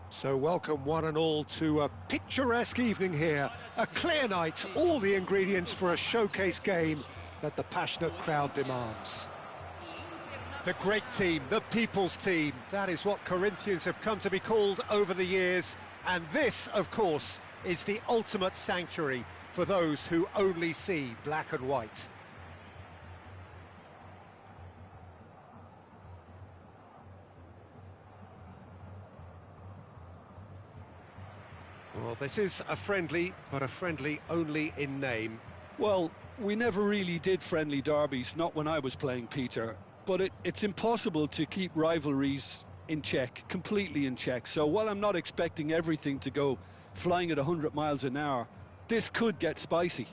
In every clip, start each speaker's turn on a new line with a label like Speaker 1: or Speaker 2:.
Speaker 1: So welcome one and all to a picturesque evening here. A clear night, all the ingredients for a showcase game that the passionate crowd demands. The great team, the people's team, that is what Corinthians have come to be called over the years. And this, of course, is the ultimate sanctuary for those who only see black and white. Well, this is a friendly, but a friendly only in name.
Speaker 2: Well, we never really did friendly derbies, not when I was playing, Peter. But it's impossible to keep rivalries in check, completely in check. So while I'm not expecting everything to go flying at 100 miles an hour, this could get spicy.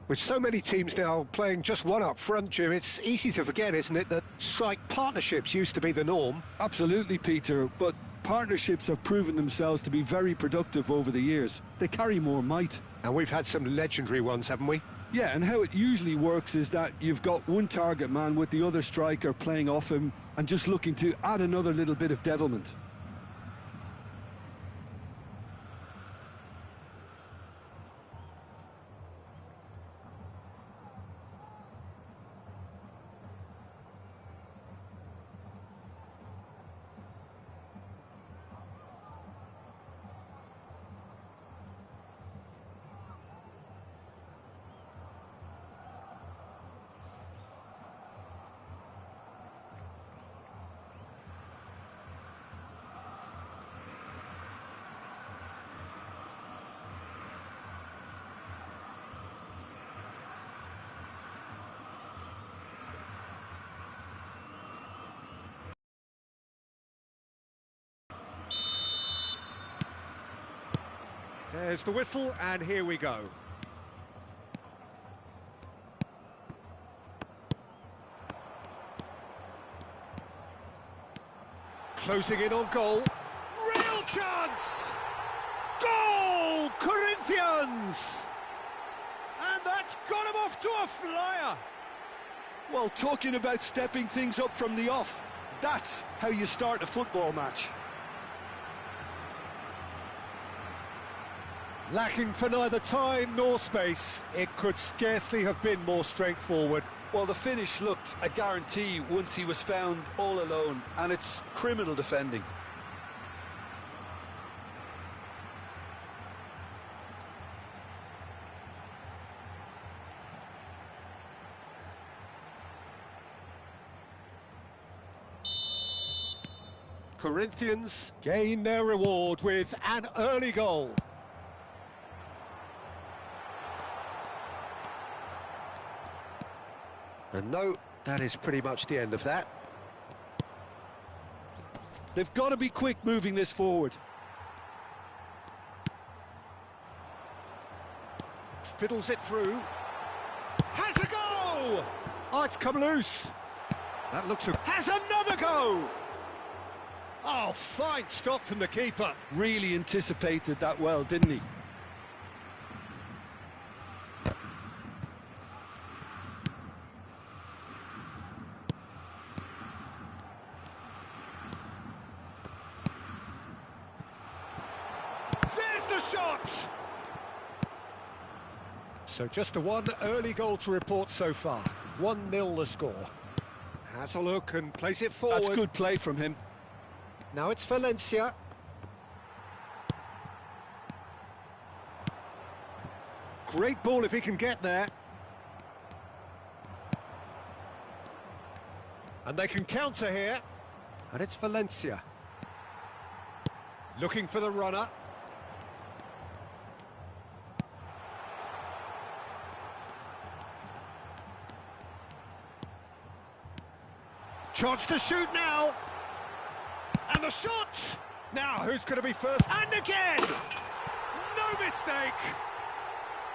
Speaker 1: With so many teams now playing just one up front, Jim, it's easy to forget, isn't it, that strike partnerships used to be the norm?
Speaker 2: Absolutely, Peter, but partnerships have proven themselves to be very productive over the years. They carry more might.
Speaker 1: And we've had some legendary ones, haven't we?
Speaker 2: Yeah, and how it usually works is that you've got one target man with the other striker playing off him and just looking to add another little bit of devilment.
Speaker 1: There's the whistle, and here we go. Closing in on goal. Real chance! Goal! Corinthians! And that's got him off to a flyer.
Speaker 2: Well, talking about stepping things up from the off, that's how you start a football match.
Speaker 1: Lacking for neither time nor space, it could scarcely have been more straightforward.
Speaker 2: Well, the finish looked a guarantee once he was found all alone, and it's criminal defending.
Speaker 1: Corinthians gain their reward with an early goal. And no, that is pretty much the end of that.
Speaker 2: They've got to be quick moving this forward.
Speaker 1: Fiddles it through. Has a go! Oh, it's come loose. That looks... Has another go! Oh, fine stop from the keeper.
Speaker 2: Really anticipated that well, didn't he?
Speaker 1: Shot! So just the one early goal to report so far. 1-0 the score. Has a look and plays it forward.
Speaker 2: That's good play from him.
Speaker 1: Now it's Valencia. Great ball if he can get there. And they can counter here. And it's Valencia. Looking for the runner. Chance to shoot now. And the shot! Now, who's going to be first? And again! No mistake!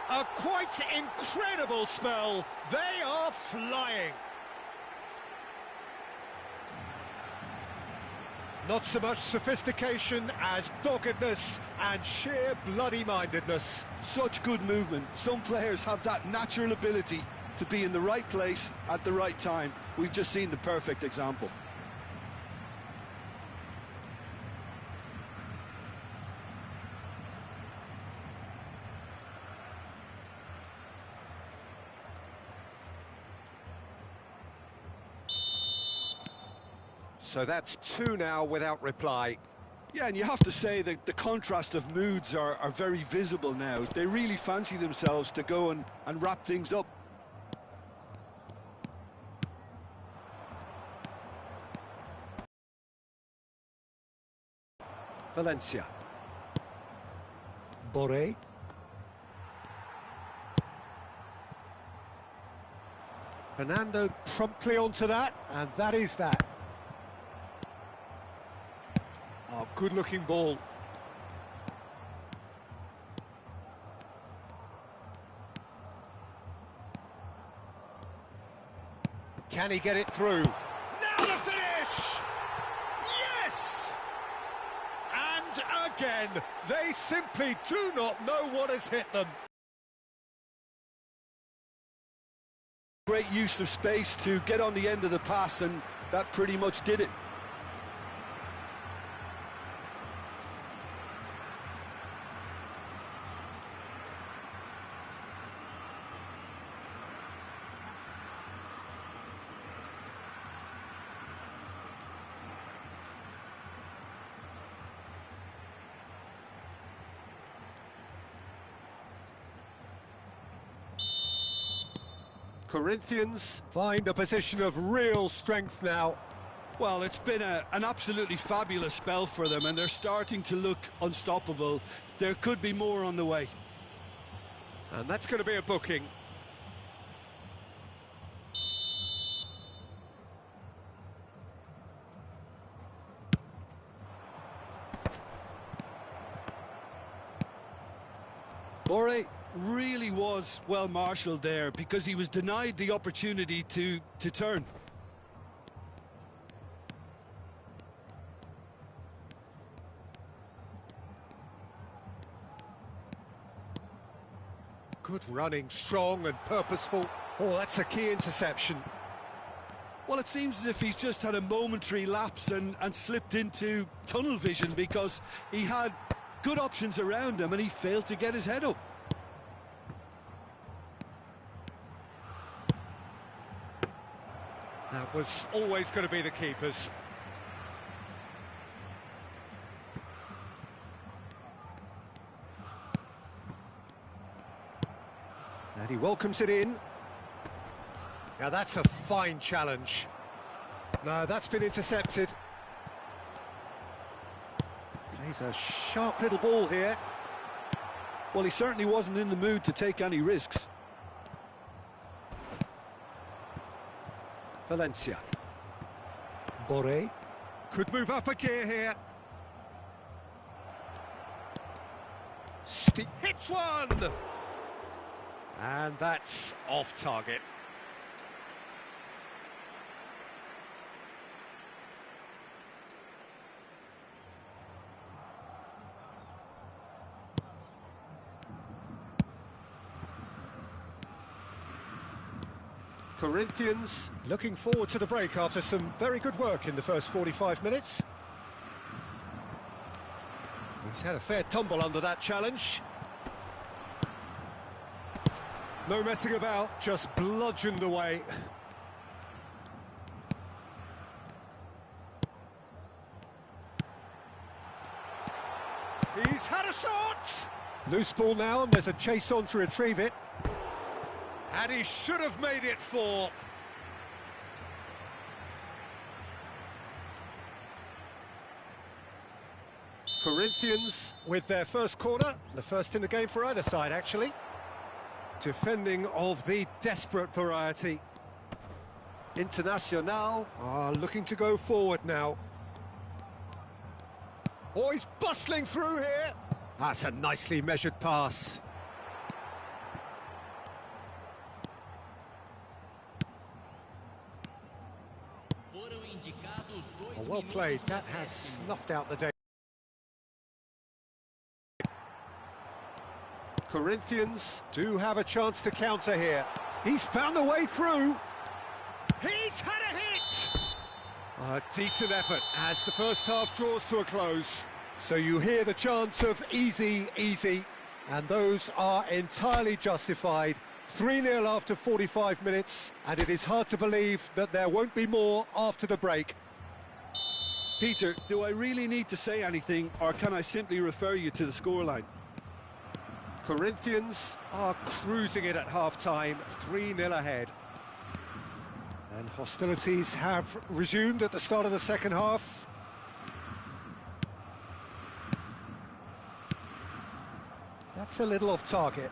Speaker 1: A quite incredible spell. They are flying. Not so much sophistication as doggedness and sheer bloody-mindedness.
Speaker 2: Such good movement. Some players have that natural ability to be in the right place at the right time. We've just seen the perfect example.
Speaker 1: So that's 2 now without reply.
Speaker 2: Yeah, and you have to say that the contrast of moods are very visible now. They really fancy themselves to go and wrap things up.
Speaker 1: Valencia. Boré. Fernando promptly onto that, and that is that. Oh, good-looking ball. Can he get it through? Now the finish! Yes! And again, they simply do not know what has hit them.
Speaker 2: Great use of space to get on the end of the pass, and that pretty much did it.
Speaker 1: Corinthians find a position of real strength now.
Speaker 2: Well, it's been an absolutely fabulous spell for them, and they're starting to look unstoppable. There could be more on the way.
Speaker 1: And that's going to be a booking.
Speaker 2: Boré really was well marshalled there because he was denied the opportunity to turn.
Speaker 1: Good running, strong and purposeful. Oh, that's a key interception.
Speaker 2: Well, it seems as if he's just had a momentary lapse and slipped into tunnel vision because he had good options around him and he failed to get his head up.
Speaker 1: That was always going to be the keeper's. And he welcomes it in. Now that's a fine challenge. No, that's been intercepted. Plays a sharp little ball here.
Speaker 2: Well, he certainly wasn't in the mood to take any risks.
Speaker 1: Valencia. Boré. Could move up a gear here. Hits one! And that's off target. Corinthians looking forward to the break after some very good work in the first 45 minutes. He's had a fair tumble under that challenge. No messing about, just bludgeoned away. He's had a shot! Loose ball now, and there's a chase on to retrieve it. And he should have made it 4. Corinthians with their first corner, the first in the game for either side, actually. Defending of the desperate variety. Internacional are looking to go forward now. Oh, he's bustling through here. That's a nicely measured pass. Well played. That has snuffed out the day. Corinthians do have a chance to counter here. He's found a way through. He's had a hit! A decent effort as the first half draws to a close. So you hear the chants of easy, easy, and those are entirely justified. 3-0 after 45 minutes, and it is hard to believe that there won't be more after the break.
Speaker 2: Peter, do I really need to say anything, or can I simply refer you to the scoreline?
Speaker 1: Corinthians are cruising it at half-time, 3-0 ahead. And hostilities have resumed at the start of the second half. That's a little off target.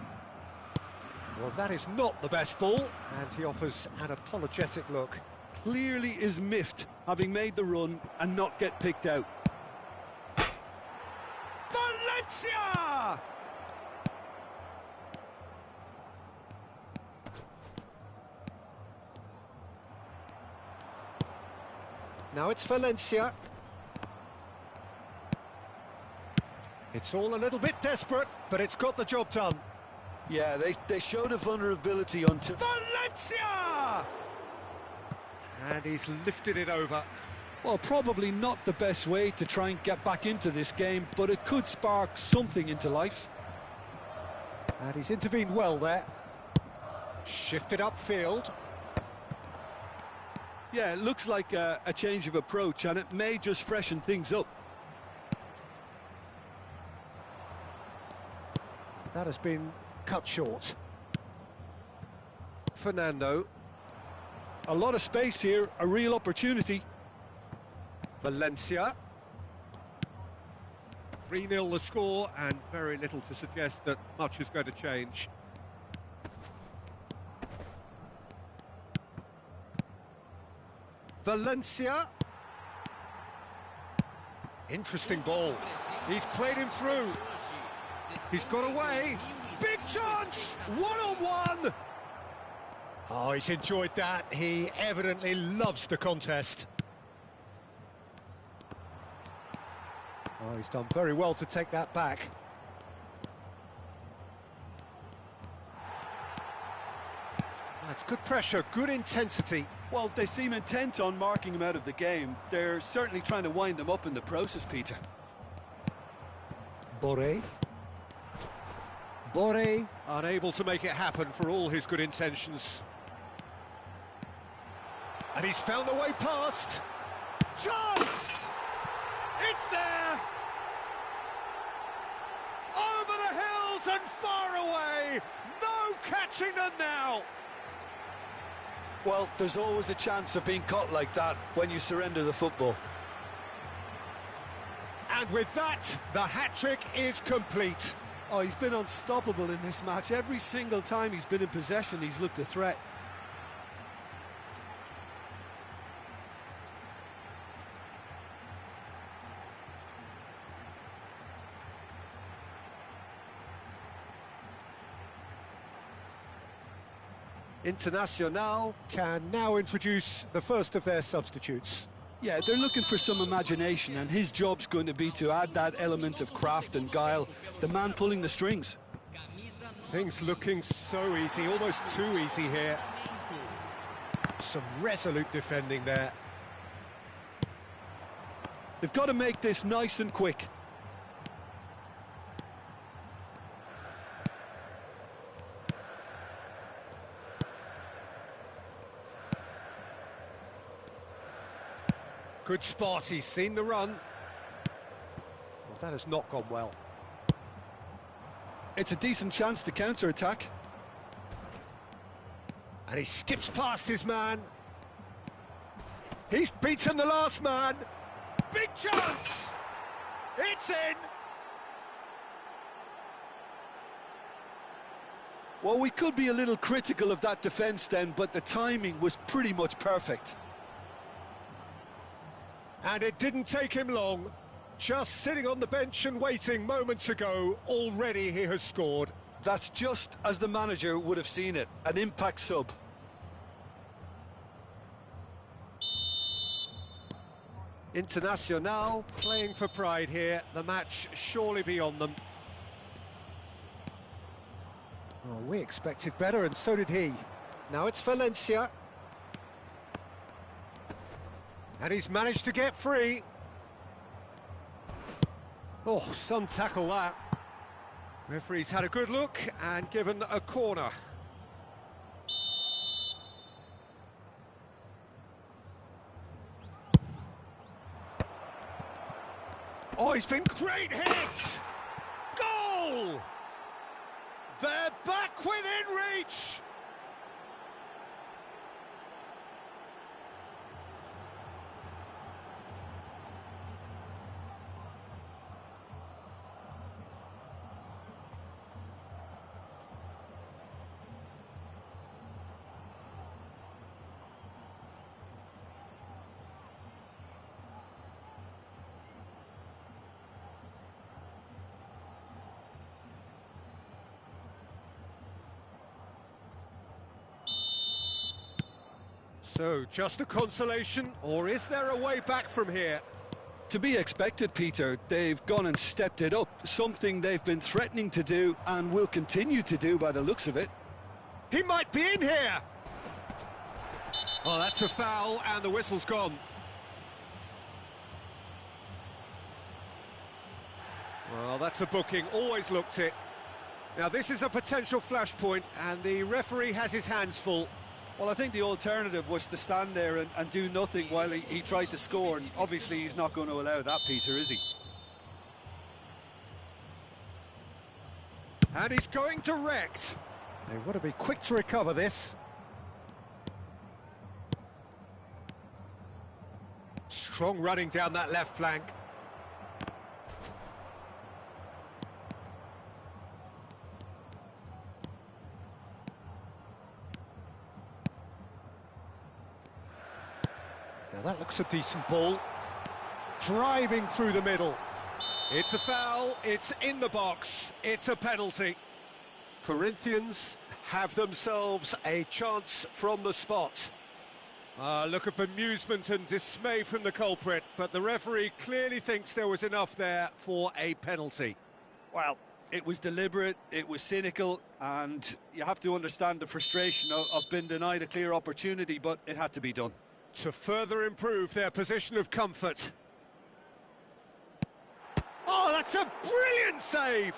Speaker 1: Well, that is not the best ball, and he offers an apologetic look.
Speaker 2: Clearly is miffed, having made the run and not get picked out.
Speaker 1: Valencia! Now it's Valencia. It's all a little bit desperate, but it's got the job done.
Speaker 2: Yeah, they showed a vulnerability until...
Speaker 1: Valencia! And he's lifted it over.
Speaker 2: Well, probably not the best way to try and get back into this game, but it could spark something into life.
Speaker 1: And he's intervened well there. Shifted upfield.
Speaker 2: Yeah, it looks like a change of approach, and it may just freshen things up.
Speaker 1: That has been cut short. Fernando.
Speaker 2: A lot of space here, a real opportunity.
Speaker 1: Valencia. 3-0 the score, and very little to suggest that much is going to change. Valencia. Interesting ball. He's played him through. He's got away. Big chance! One-on-one! Oh, he's enjoyed that. He evidently loves the contest. Oh, he's done very well to take that back. That's good pressure, good intensity.
Speaker 2: Well, they seem intent on marking him out of the game. They're certainly trying to wind him up in the process, Peter.
Speaker 1: Boré, unable to make it happen for all his good intentions. And he's found a way past. Chance! It's there! Over the hills and far away! No catching them now!
Speaker 2: Well, there's always a chance of being caught like that when you surrender the football.
Speaker 1: And with that, the hat-trick is complete.
Speaker 2: Oh, he's been unstoppable in this match. Every single time he's been in possession, he's looked a threat.
Speaker 1: Internacional can now introduce the first of their substitutes.
Speaker 2: Yeah, they're looking for some imagination, and his job's going to be to add that element of craft and guile, the man pulling the strings.
Speaker 1: Things looking so easy, almost too easy here. Some resolute defending there.
Speaker 2: They've got to make this nice and quick.
Speaker 1: Good spot, he's seen the run. Well, that has not gone well.
Speaker 2: It's a decent chance to counter-attack.
Speaker 1: And he skips past his man. He's beaten the last man. Big chance! It's in!
Speaker 2: Well, we could be a little critical of that defence then, but the timing was pretty much perfect.
Speaker 1: And it didn't take him long. Just sitting on the bench and waiting moments ago, already he has scored.
Speaker 2: That's just as the manager would have seen it, an impact sub.
Speaker 1: Internacional playing for pride here. The match surely beyond them. Oh, we expected better, and so did he. Now it's Valencia. And he's managed to get free. Oh, some tackle that. Referee's had a good look and given a corner. Oh, he's been great hit! Goal! They're back within reach! So, just a consolation, or is there a way back from here?
Speaker 2: To be expected, Peter. They've gone and stepped it up, something they've been threatening to do and will continue to do by the looks of it.
Speaker 1: He might be in here! Oh, that's a foul, and the whistle's gone. Well, that's a booking, always looked it. Now, this is a potential flashpoint, and the referee has his hands full.
Speaker 2: Well, I think the alternative was to stand there and do nothing while he tried to score, and obviously he's not going to allow that, Peter, is he?
Speaker 1: And he's going direct. They want to be quick to recover this. Strong running down that left flank. Now that looks a decent ball. Driving through the middle. It's a foul, it's in the box, it's a penalty. Corinthians have themselves a chance from the spot. Look at bemusement and dismay from the culprit, but the referee clearly thinks there was enough there for a penalty.
Speaker 2: Well, it was deliberate, it was cynical, and you have to understand the frustration of being denied a clear opportunity, but it had to be done.
Speaker 1: To further improve their position of comfort. Oh, that's a brilliant save!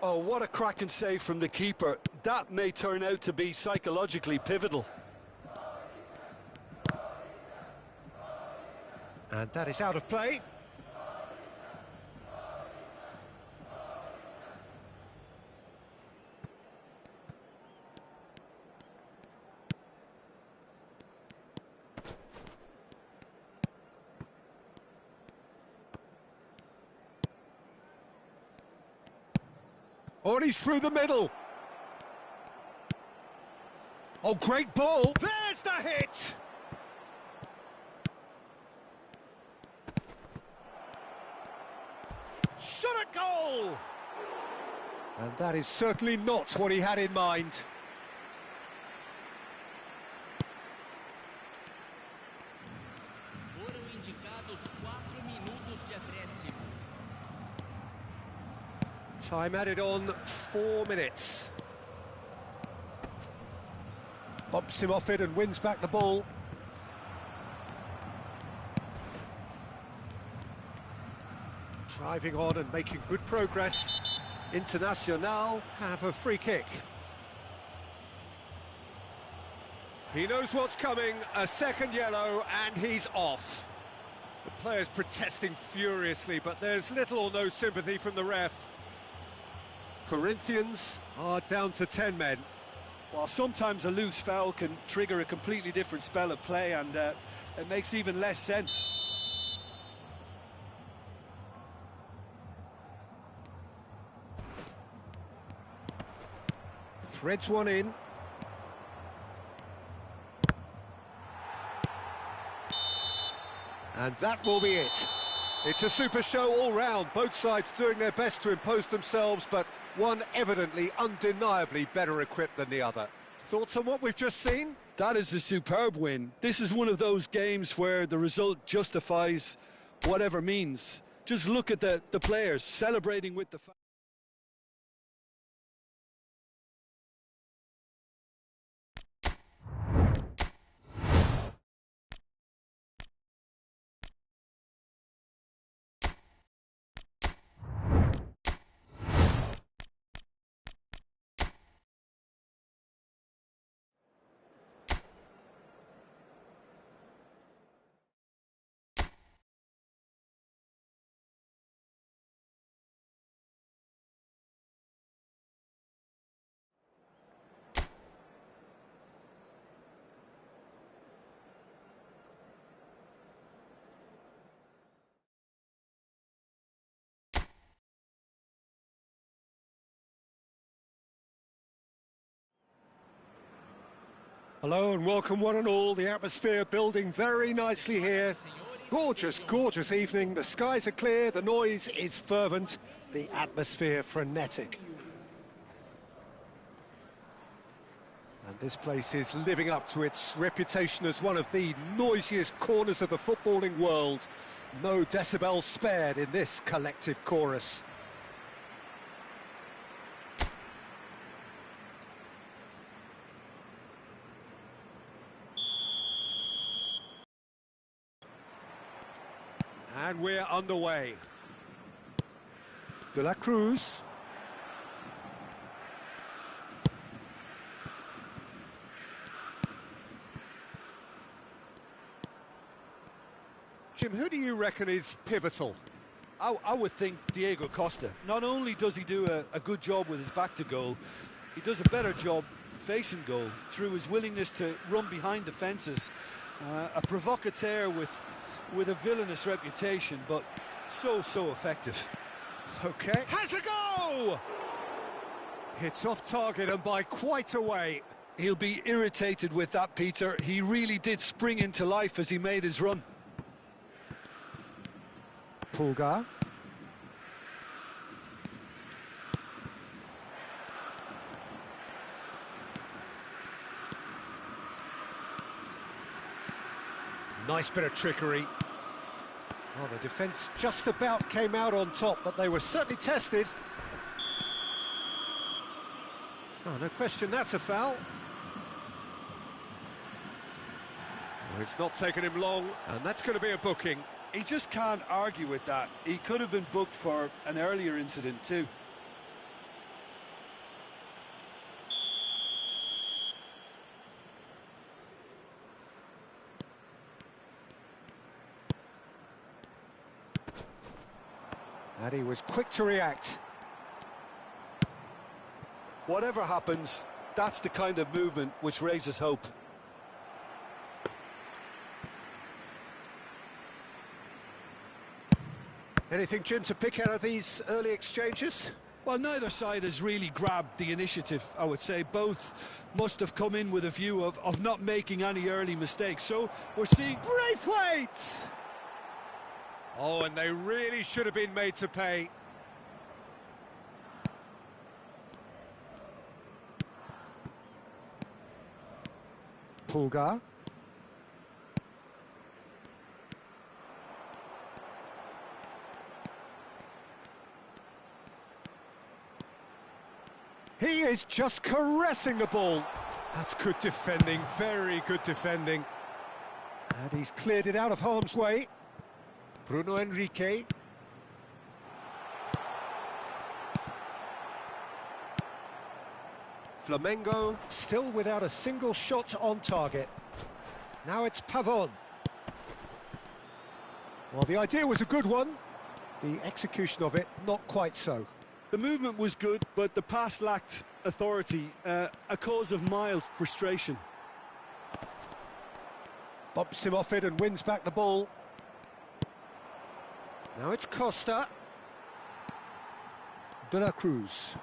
Speaker 2: Oh, what a cracking save from the keeper. That may turn out to be psychologically pivotal.
Speaker 1: And that is out of play. Oh, and he's through the middle. Oh, great ball. There's the hit. Shot at goal. And that is certainly not what he had in mind. Time added on 4 minutes. Bumps him off it and wins back the ball. Driving on and making good progress. Internacional have a free kick. He knows what's coming, a second yellow, and he's off. The player's protesting furiously, but there's little or no sympathy from the ref. Corinthians are down to 10 men.
Speaker 2: Well, sometimes a loose foul can trigger a completely different spell of play, and it makes even less sense.
Speaker 1: Threads one in. And that will be it. It's a super show all round, both sides doing their best to impose themselves, but one evidently, undeniably better equipped than the other. Thoughts on what we've just seen?
Speaker 2: That is a superb win. This is one of those games where the result justifies whatever means. Just look at the players celebrating with the fans.
Speaker 1: Hello and welcome one and all. The atmosphere building very nicely here. Gorgeous, gorgeous evening. The skies are clear, the noise is fervent, the atmosphere frenetic. And this place is living up to its reputation as one of the noisiest corners of the footballing world. No decibels spared in this collective chorus. And we're underway. De la Cruz. Jim, who do you reckon is pivotal?
Speaker 2: I would think Diego Costa. Not only does he do a good job with his back to goal, he does a better job facing goal through his willingness to run behind defences. A provocateur with a villainous reputation, but so effective.
Speaker 1: Okay. Has a go! Hits off target and by quite a way.
Speaker 2: He'll be irritated with that, Peter. He really did spring into life as he made his run.
Speaker 1: Pulgar. Nice bit of trickery. Well, the defence just about came out on top, but they were certainly tested. Oh, no question, that's a foul. Well, it's not taken him long, and that's going to be a booking.
Speaker 2: He just can't argue with that. He could have been booked for an earlier incident too.
Speaker 1: And he was quick to react.
Speaker 2: Whatever happens, that's the kind of movement which raises hope.
Speaker 1: Anything, Jim, to pick out of these early exchanges?
Speaker 2: Well, neither side has really grabbed the initiative, I would say. Both must have come in with a view of not making any early mistakes. So we're seeing...
Speaker 1: Braithwaite! Oh, and they really should have been made to pay. Pulgar. He is just caressing the ball. That's good defending, very good defending. And he's cleared it out of harm's way. Bruno Henrique. Flamengo still without a single shot on target. Now it's Pavon. Well, the idea was a good one. The execution of it, not quite so.
Speaker 2: The movement was good, but the pass lacked authority, a cause of mild frustration.
Speaker 1: Bumps him off it and wins back the ball. Now it's Costa. De la Cruz.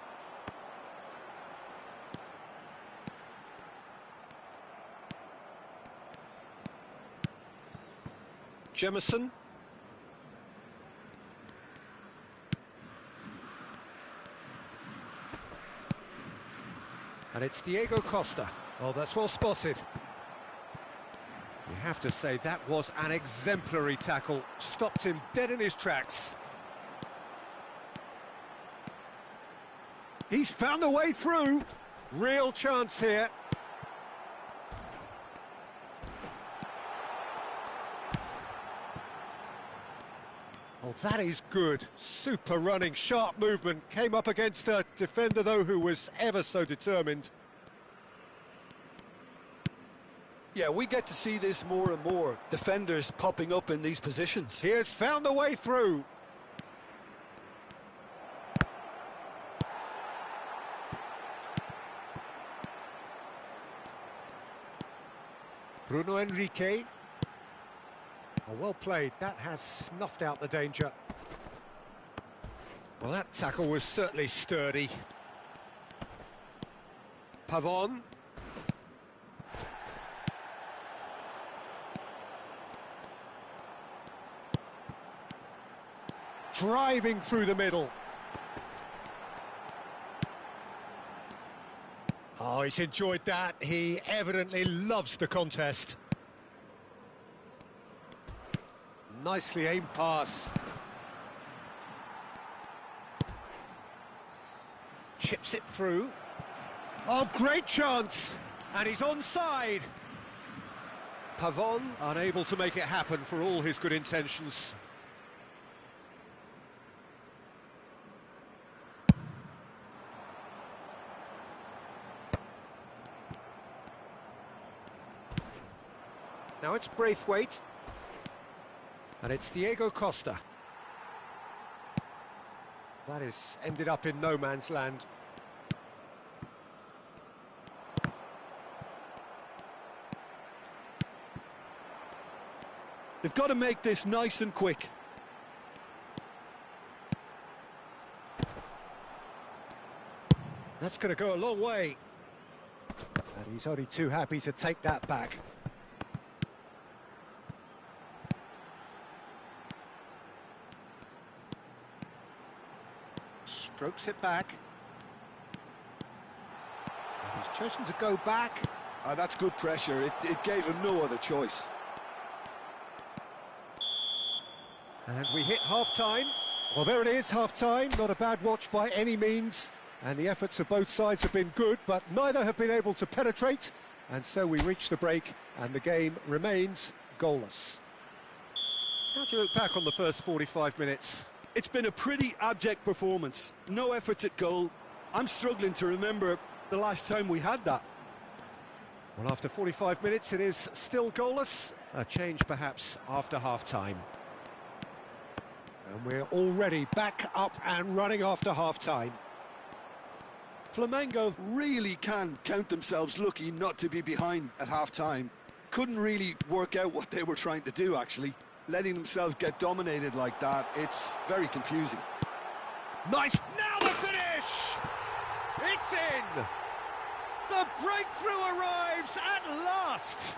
Speaker 1: Jemison. And it's Diego Costa. Oh, that's well spotted. have to say that was an exemplary tackle. Stopped him dead in his tracks. He's found a way through. Real chance here. Oh, that is good. Super running, sharp movement. Came up against a defender, though, who was ever so determined.
Speaker 2: Yeah, we get to see this more and more. Defenders popping up in these positions.
Speaker 1: He has found a way through. Bruno Henrique. Oh, well played. That has snuffed out the danger. Well, that tackle was certainly sturdy. Pavon. Driving through the middle. Oh, he's enjoyed that. He evidently loves the contest. Nicely aimed pass. Chips it through. Oh, great chance! And he's onside. Pavon unable to make it happen for all his good intentions. Now it's Braithwaite. And it's Diego Costa. That is ended up in no man's land.
Speaker 2: They've got to make this nice and quick.
Speaker 1: That's going to go a long way. And he's only too happy to take that back. Strokes it back. And he's chosen to go back.
Speaker 2: That's good pressure. It gave him no other choice.
Speaker 1: And we hit half-time. Well, there it is, half-time. Not a bad watch by any means. And the efforts of both sides have been good, but neither have been able to penetrate. And so we reach the break, and the game remains goalless. How do you look back on the first 45 minutes?
Speaker 2: It's been a pretty abject performance. No efforts at goal. I'm struggling to remember the last time we had that.
Speaker 1: Well, after 45 minutes, it is still goalless. A change, perhaps, after half-time. And we're already back up and running after half-time.
Speaker 2: Flamengo really can count themselves lucky not to be behind at half-time. Couldn't really work out what they were trying to do, actually. Letting themselves get dominated like that, it's very confusing.
Speaker 1: Nice! Now the finish! It's in! The breakthrough arrives at last!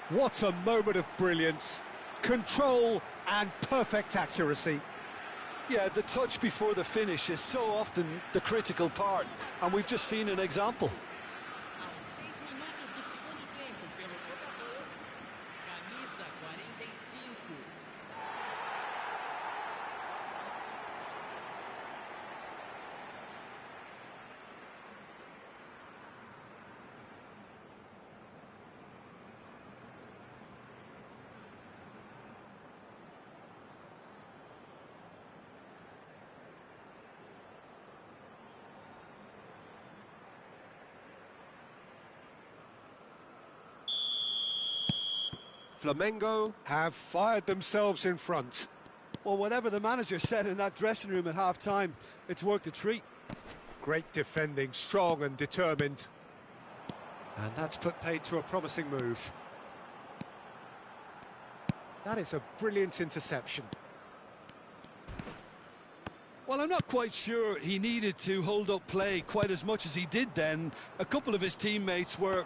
Speaker 1: What a moment of brilliance, control and perfect accuracy.
Speaker 2: Yeah, the touch before the finish is so often the critical part, and we've just seen an example.
Speaker 1: Flamengo have fired themselves in front.
Speaker 2: Well, whatever the manager said in that dressing room at half-time, it's worked a treat.
Speaker 1: Great defending, strong and determined. And that's put paid to a promising move. That is a brilliant interception.
Speaker 2: Well, I'm not quite sure he needed to hold up play quite as much as he did then. A couple of his teammates were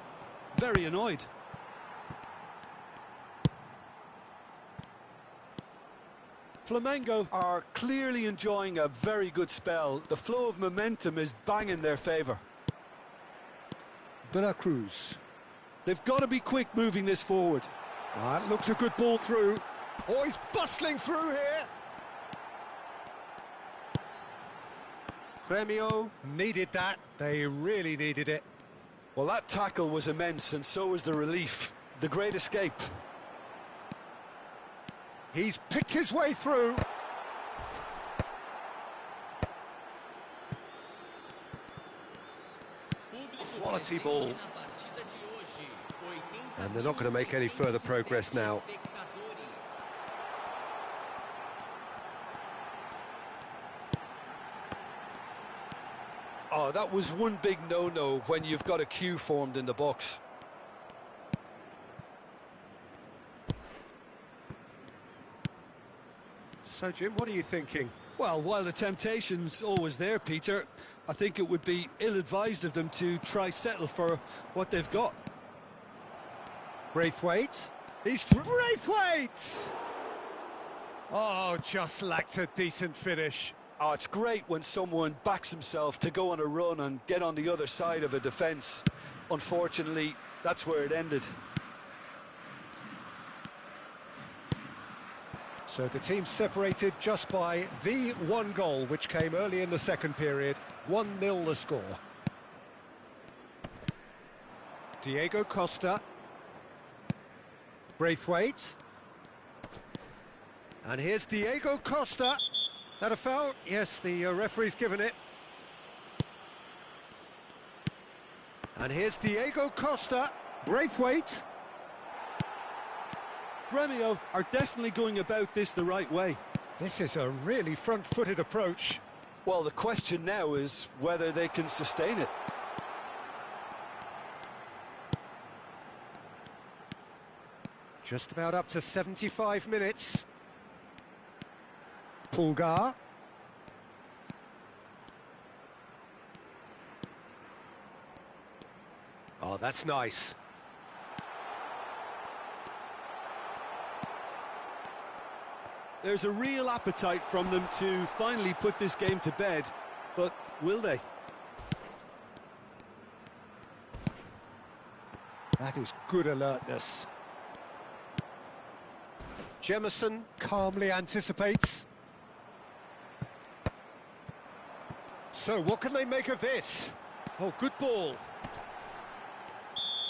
Speaker 2: very annoyed. Flamengo are clearly enjoying a very good spell. The flow of momentum is bang in their favour.
Speaker 1: Veracruz.
Speaker 2: They've got to be quick moving this forward.
Speaker 1: That looks a good ball through. Oh, he's bustling through here. Gremio needed that. They really needed it.
Speaker 2: Well, that tackle was immense, and so was the relief. The great escape.
Speaker 1: He's picked his way through. Quality ball. And they're not going to make any further progress now.
Speaker 2: Oh, that was one big no-no when you've got a queue formed in the box.
Speaker 1: So, Jim, what are you thinking?
Speaker 2: Well, while the temptation's always there, Peter, I think it would be ill-advised of them to try settle for what they've got.
Speaker 1: Braithwaite. He's Braithwaite! Oh, just lacked a decent finish.
Speaker 2: Oh, it's great when someone backs himself to go on a run and get on the other side of a defence. Unfortunately, that's where it ended.
Speaker 1: So the team separated just by the one goal, which came early in the second period. 1-0 the score. Diego Costa. Braithwaite. And here's Diego Costa. Is that a foul? Yes, the referee's given it. And here's Diego Costa. Braithwaite.
Speaker 2: Gremio are definitely going about this the right way.
Speaker 1: This is a really front-footed approach.
Speaker 2: Well, the question now is whether they can sustain it.
Speaker 1: Just about up to 75 minutes. Pulgar. Oh, that's nice.
Speaker 2: There's a real appetite from them to finally put this game to bed, but will they?
Speaker 1: That is good alertness. Jemison calmly anticipates. So what can they make of this? Oh, good ball.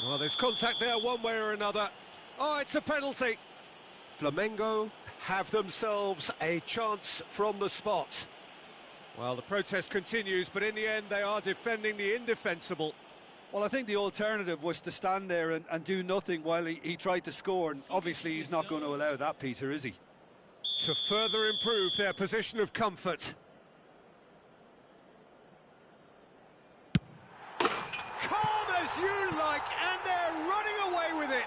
Speaker 1: Well, there's contact there one way or another. Oh, it's a penalty. Flamengo have themselves a chance from the spot. Well, the protest continues, but in the end they are defending the indefensible.
Speaker 2: Well, I think the alternative was to stand there and do nothing while he tried to score, and obviously he's not going to allow that, Peter, is he?
Speaker 1: To further improve their position of comfort. Calm as you like, and they're running away with it.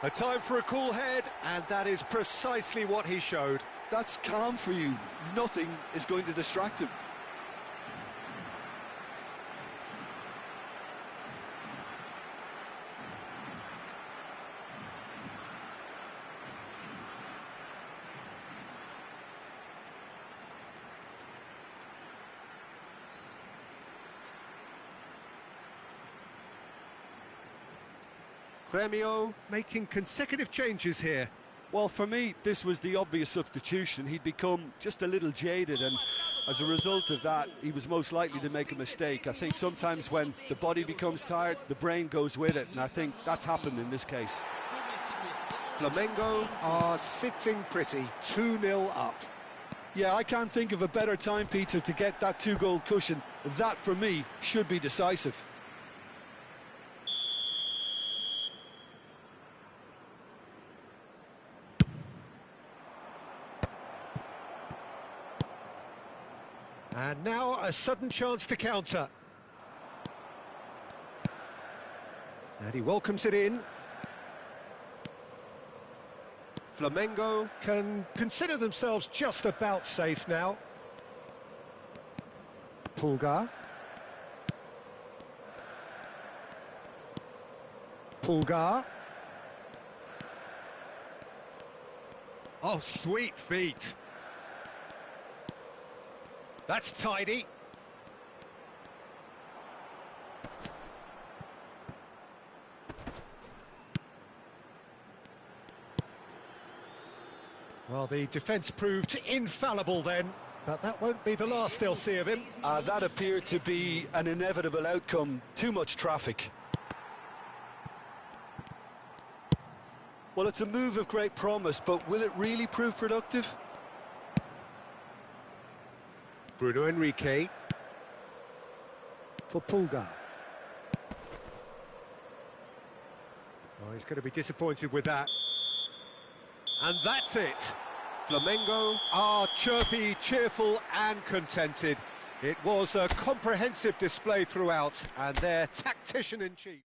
Speaker 1: A time for a cool head, and that is precisely what he showed.
Speaker 2: That's calm for you. Nothing is going to distract him.
Speaker 1: Gremio making consecutive changes here.
Speaker 2: Well, for me, this was the obvious substitution. He'd become just a little jaded, and as a result of that, he was most likely to make a mistake. I think sometimes when the body becomes tired, the brain goes with it, and I think that's happened in this case.
Speaker 1: Flamengo are sitting pretty, 2-0 up.
Speaker 2: Yeah, I can't think of a better time, Peter, to get that two-goal cushion. That, for me, should be decisive.
Speaker 1: And now a sudden chance to counter. And he welcomes it in. Flamengo can consider themselves just about safe now. Pulgar. Pulgar. Oh, sweet feet. That's tidy. Well, the defence proved infallible then, but that won't be the last they'll see of him.
Speaker 2: That appeared to be an inevitable outcome. Too much traffic. Well, it's a move of great promise, but will it really prove productive?
Speaker 1: Bruno Enrique for Pulgar. Oh, he's going to be disappointed with that. And that's it. Flamengo are chirpy, cheerful and contented. It was a comprehensive display throughout, and their tactician-in-chief.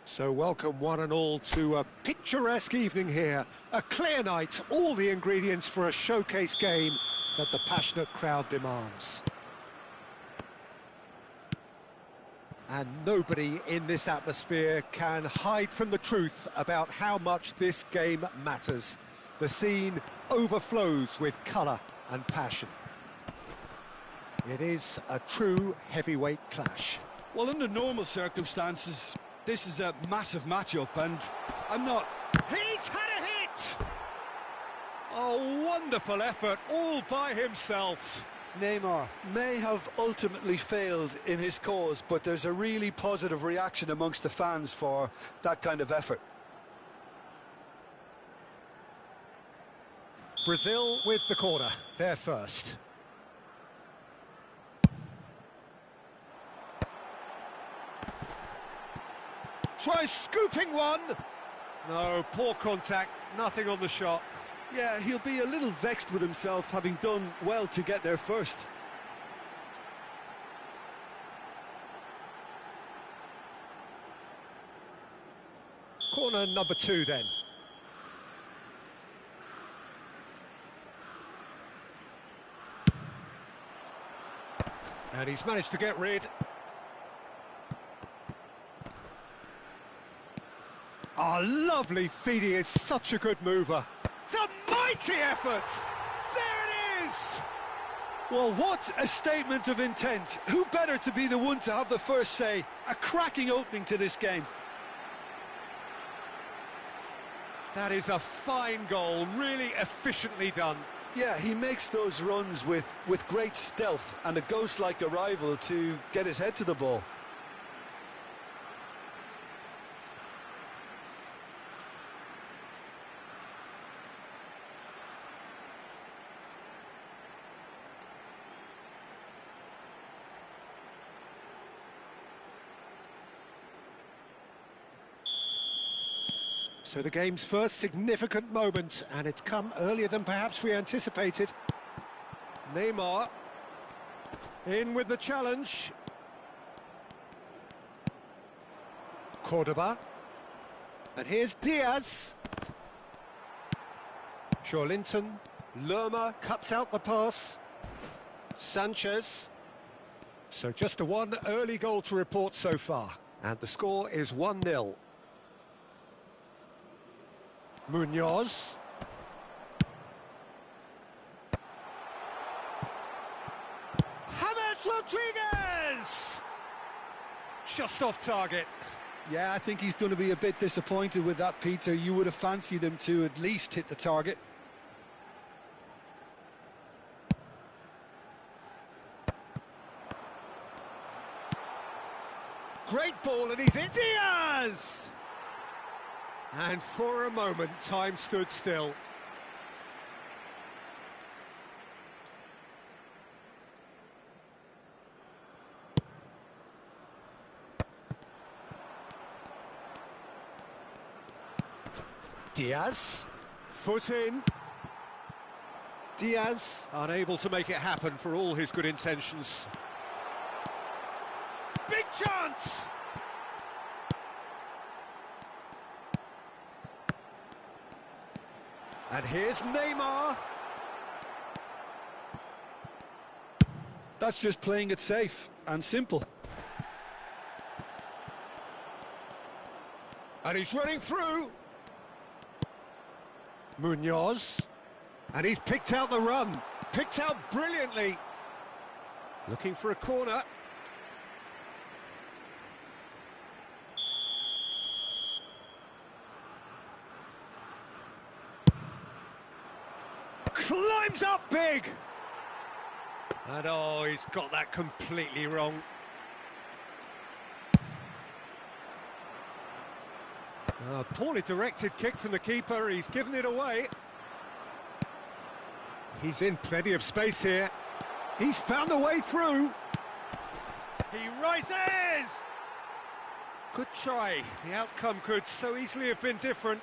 Speaker 1: So welcome one and all to a picturesque evening here. A clear night, all the ingredients for a showcase game that the passionate crowd demands. And nobody in this atmosphere can hide from the truth about how much this game matters. The scene overflows with colour and passion. It is a true heavyweight clash.
Speaker 2: Well, under normal circumstances, this is a massive matchup, and I'm not...
Speaker 1: He's had a hit! A wonderful effort, all by himself.
Speaker 2: Neymar may have ultimately failed in his cause, but there's a really positive reaction amongst the fans for that kind of effort.
Speaker 1: Brazil with the corner, they're first. Tries scooping one. No, poor contact, nothing on the shot.
Speaker 2: Yeah, he'll be a little vexed with himself, having done well to get there first.
Speaker 1: Corner number 2 then. And he's managed to get rid. Oh, lovely feed, he is such a good mover. It's a mighty effort! There it is!
Speaker 2: Well, what a statement of intent. Who better to be the one to have the first say? A cracking opening to this game.
Speaker 1: That is a fine goal, really efficiently done.
Speaker 2: Yeah, he makes those runs with great stealth and a ghost-like arrival to get his head to the ball.
Speaker 1: So the game's first significant moment, and it's come earlier than perhaps we anticipated. Neymar in with the challenge. Cordoba. And here's Diaz. Linton. Lerma cuts out the pass. Sanchez. So just a one early goal to report so far. And the score is 1-0. Munoz. James Rodriguez! Just off target.
Speaker 2: Yeah, I think he's going to be a bit disappointed with that, Peter. You would have fancied him to at least hit the target.
Speaker 1: great ball and he's in. Diaz! And for a moment, time stood still. Diaz, foot in. Diaz, unable to make it happen for all his good intentions. Big chance! And here's Neymar.
Speaker 2: That's just playing it safe and simple.
Speaker 1: And he's running through. Munoz. And he's picked out the run. Picked out brilliantly. Looking for a corner. Climbs up big. And oh, he's got that completely wrong. Poorly directed kick from the keeper. He's given it away. He's in plenty of space here. He's found a way through. He rises! Good try. The outcome could so easily have been different.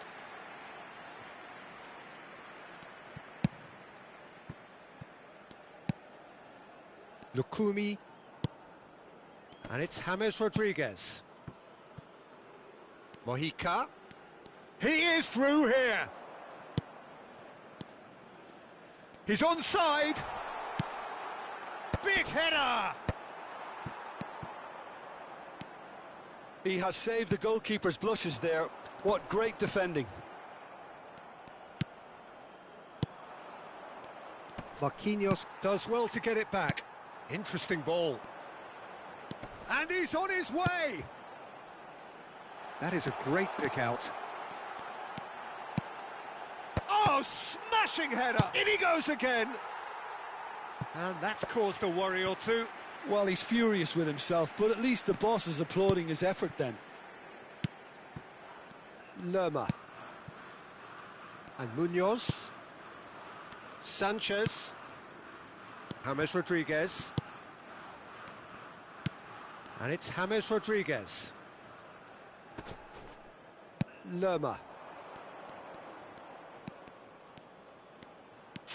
Speaker 1: Lukumi. And it's James Rodriguez. Mojica. He is through here. He's onside. Big header.
Speaker 2: He has saved the goalkeeper's blushes there. What great defending.
Speaker 1: Marquinhos does well to get it back. Interesting ball. And he's on his way. That is a great pick out. Oh, smashing header! In he goes again! And that's caused a worry or two.
Speaker 2: Well, he's furious with himself, but at least the boss is applauding his effort then.
Speaker 1: Lerma. And Munoz. Sanchez. James Rodriguez. And it's James Rodriguez. Lerma.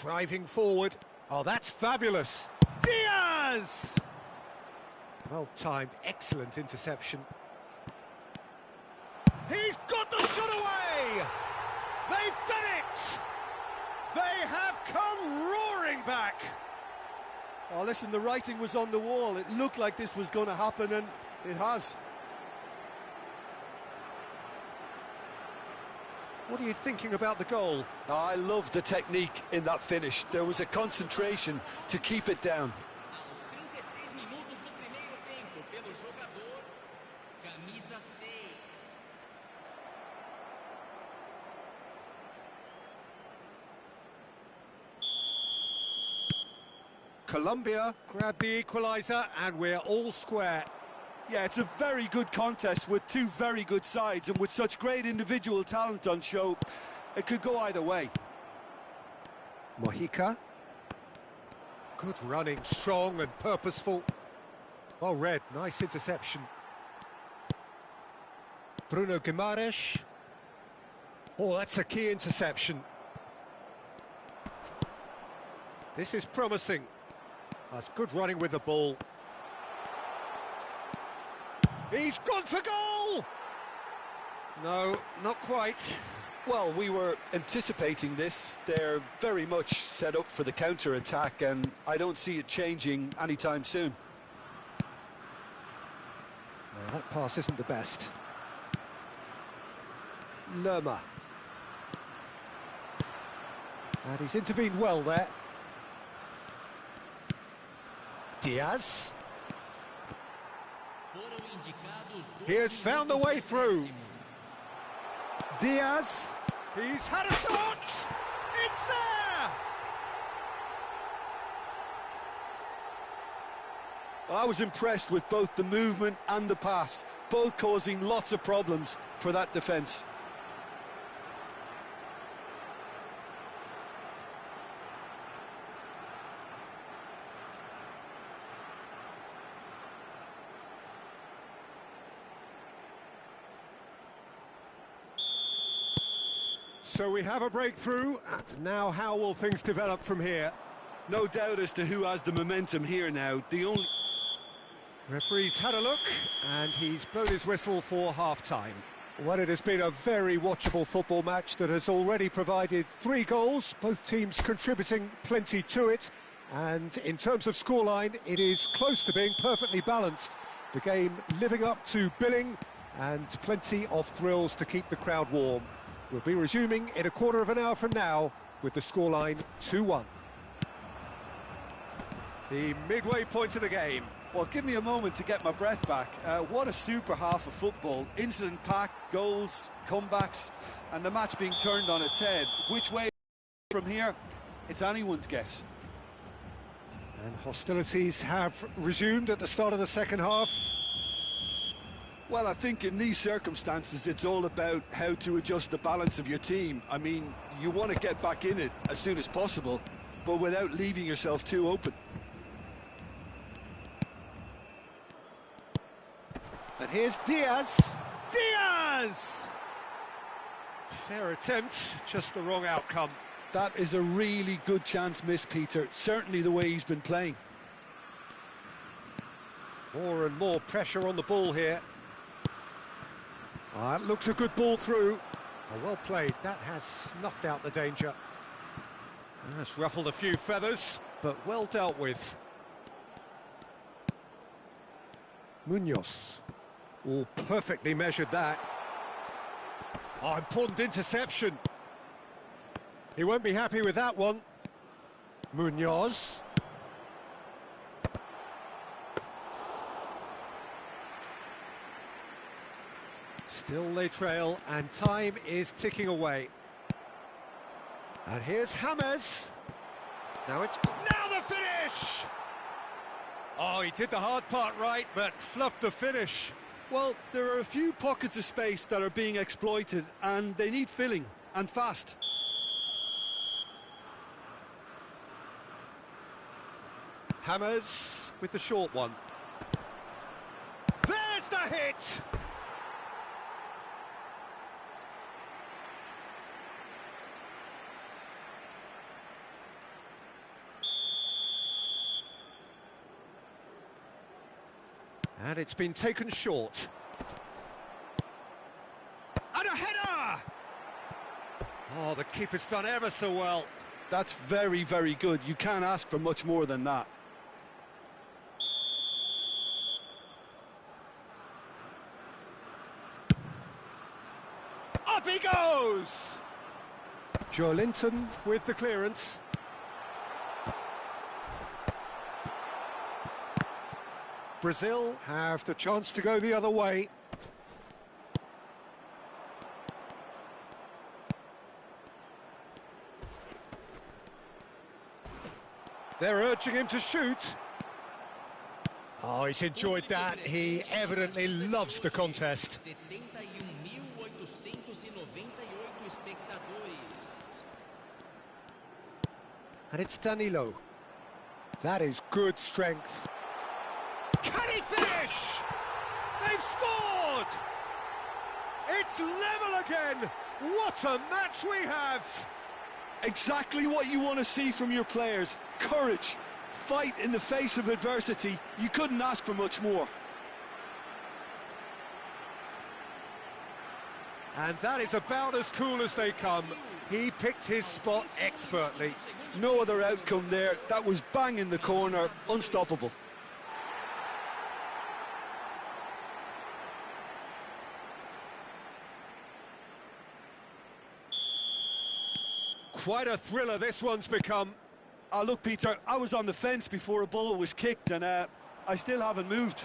Speaker 1: Driving forward. Oh, that's fabulous. Diaz! Well timed, excellent interception. He's got the shot away! They've done it! They have come roaring back!
Speaker 2: Oh, listen, the writing was on the wall. It looked like this was going to happen, and it has.
Speaker 1: What are you thinking about the goal?
Speaker 2: Oh, I love the technique in that finish. There was a concentration to keep it down.
Speaker 1: Colombia grab the equaliser and we're all square.
Speaker 2: Yeah, it's a very good contest with two very good sides, and with such great individual talent on show, it could go either way.
Speaker 1: Mojica. Good running, strong and purposeful. Well read, nice interception. Bruno Guimaraes. Oh, that's a key interception. This is promising. That's good running with the ball. He's gone for goal! No, not quite.
Speaker 2: Well, we were anticipating this. They're very much set up for the counter-attack, and I don't see it changing anytime soon.
Speaker 1: No, that pass isn't the best. Lerma. And he's intervened well there. Diaz. He has found a way through. Diaz. He's had a shot. It's there.
Speaker 2: I was impressed with both the movement and the pass. both causing lots of problems for that defence.
Speaker 1: So we have a breakthrough. Now how will things develop from here?
Speaker 2: No doubt as to who has the momentum here now. The only...
Speaker 1: Referee's had a look, and he's blown his whistle for half-time. Well, it has been a very watchable football match that has already provided 3 goals, both teams contributing plenty to it. And in terms of scoreline, it is close to being perfectly balanced. The game living up to billing, and plenty of thrills to keep the crowd warm. We'll be resuming in a quarter of an hour from now with the scoreline 2-1. The midway point of the game.
Speaker 2: Well, give me a moment to get my breath back. What a super half of football. Incident-packed, goals, comebacks, and the match being turned on its head. Which way from here? It's anyone's guess.
Speaker 1: And hostilities have resumed at the start of the second half.
Speaker 2: Well, I think in these circumstances, it's all about how to adjust the balance of your team. I mean, you want to get back in it as soon as possible, but without leaving yourself too open.
Speaker 1: And here's Diaz. Diaz! Fair attempt, just the wrong outcome.
Speaker 2: That is a really good chance missed, Peter. Certainly the way he's been playing.
Speaker 1: More and more pressure on the ball here. That looks a good ball through. Oh, well played. That has snuffed out the danger. That's ruffled a few feathers, but well dealt with. Munoz. Oh, perfectly measured that. Oh, important interception. He won't be happy with that one. Munoz. Still they trail, and time is ticking away. And here's James. Now the finish! Oh, he did the hard part right, but fluffed the finish.
Speaker 2: Well, there are a few pockets of space that are being exploited, and they need filling, and fast.
Speaker 1: James with the short one. There's the hit! And it's been taken short. And a header! Oh, the keeper's done ever so well.
Speaker 2: That's very, very good. You can't ask for much more than that.
Speaker 1: Up he goes! Joelinton with the clearance. Brazil have the chance to go the other way. They're urging him to shoot. Oh, he's enjoyed that. He evidently loves the contest. And it's Danilo. That is good strength. Can he finish? They've scored! It's level again! What a match we have!
Speaker 2: Exactly what you want to see from your players. Courage, fight in the face of adversity. You couldn't ask for much more.
Speaker 1: And that is about as cool as they come. He picked his spot expertly.
Speaker 2: No other outcome there. That was bang in the corner, unstoppable.
Speaker 1: Quite a thriller this one's become.
Speaker 2: Look, Peter, I was on the fence before a ball was kicked, and I still haven't moved.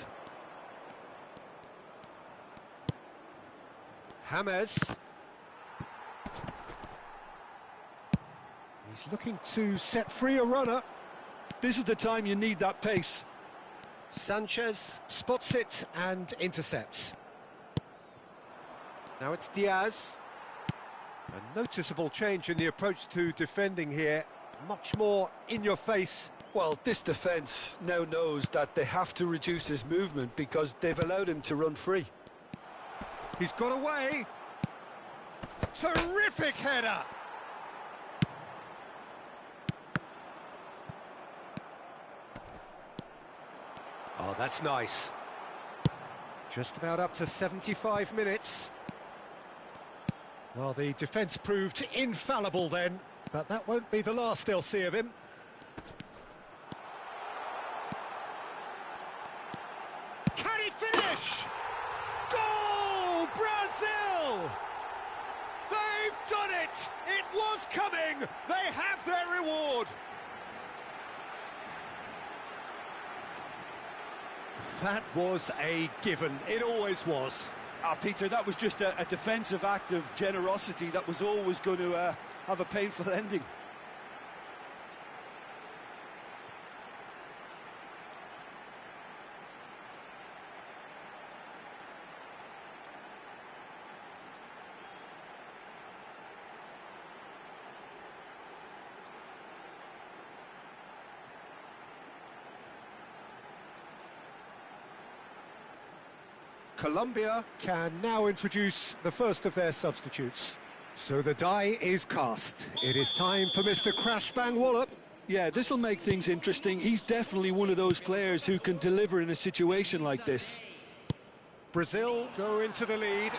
Speaker 1: James. He's looking to set free a runner.
Speaker 2: This is the time you need that pace.
Speaker 1: Sanchez spots it and intercepts. Now it's Diaz. A noticeable change in the approach to defending here. Much more in your face.
Speaker 2: Well, this defence now knows that they have to reduce his movement because they've allowed him to run free.
Speaker 1: He's got away. Terrific header. Oh, that's nice. Just about up to 75 minutes. Well, the defence proved infallible then, but that won't be the last they'll see of him. Can he finish? Goal, Brazil! They've done it! It was coming! They have their reward! That was a given. It always was.
Speaker 2: Peter, that was just a defensive act of generosity that was always going to have a painful ending.
Speaker 1: Colombia can now introduce the first of their substitutes. So the die is cast. It is time for Mr. Crash Bang Wallop.
Speaker 2: Yeah, this will make things interesting. He's definitely one of those players who can deliver in a situation like this.
Speaker 1: Brazil go into the lead.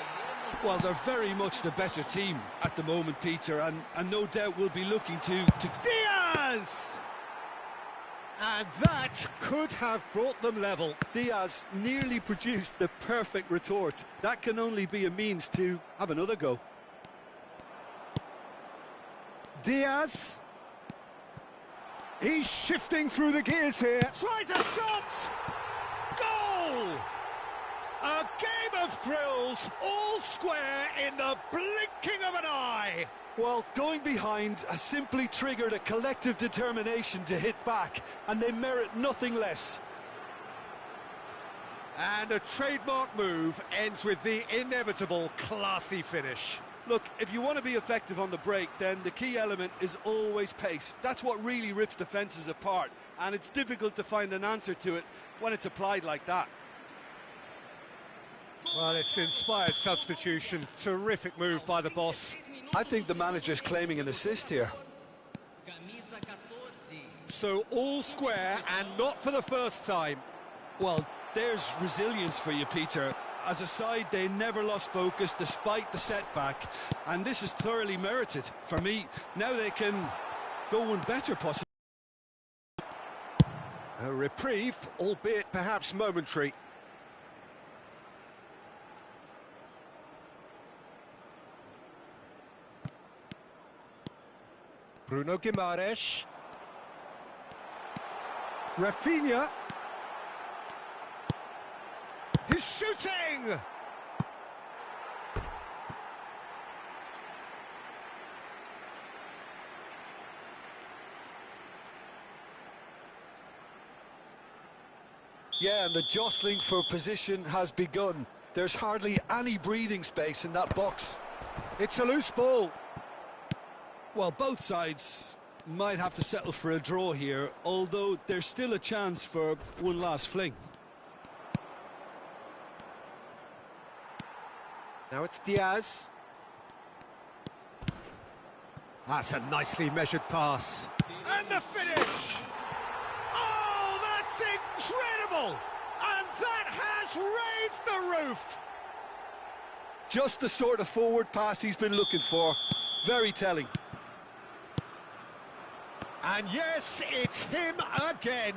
Speaker 2: Well, they're very much the better team at the moment, Peter, and no doubt will be looking to...
Speaker 1: Diaz! And that could have brought them level.
Speaker 2: Diaz nearly produced the perfect retort. That can only be a means to have another go.
Speaker 1: Diaz. He's shifting through the gears here. Tries a shot! Goal! A game of thrills, all square in the blinking of an eye.
Speaker 2: Well, going behind has simply triggered a collective determination to hit back, and they merit nothing less.
Speaker 1: And a trademark move ends with the inevitable classy finish.
Speaker 2: Look, if you want to be effective on the break, then the key element is always pace. That's what really rips defences apart, and it's difficult to find an answer to it when it's applied like that.
Speaker 1: Well, it's an inspired substitution. Terrific move by the boss.
Speaker 2: I think the manager's claiming an assist here.
Speaker 1: So all square, and not for the first time.
Speaker 2: Well, there's resilience for you, Peter. As a side, they never lost focus despite the setback, and this is thoroughly merited. For me, now they can go one better possibly.
Speaker 1: A reprieve, albeit perhaps momentary. Bruno Guimaraes. Rafinha. He's shooting!
Speaker 2: Yeah, and the jostling for position has begun. There's hardly any breathing space in that box.
Speaker 1: It's a loose ball.
Speaker 2: Well, both sides might have to settle for a draw here, although there's still a chance for one last fling.
Speaker 1: Now it's Diaz. That's a nicely measured pass. And the finish! Oh, that's incredible! And that has raised the roof!
Speaker 2: Just the sort of forward pass he's been looking for. Very telling.
Speaker 1: And yes, it's him again.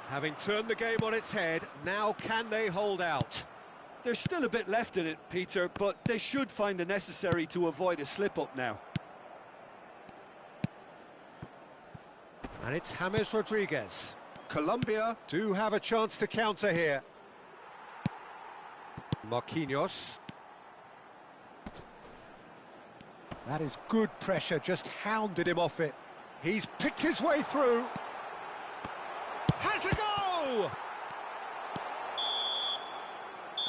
Speaker 1: Having turned the game on its head, now can they hold out?
Speaker 2: There's still a bit left in it, Peter, but they should find the necessary to avoid a slip-up now.
Speaker 1: And it's James Rodriguez. Colombia do have a chance to counter here. Marquinhos. That is good pressure, just hounded him off it. He's picked his way through. Has a go!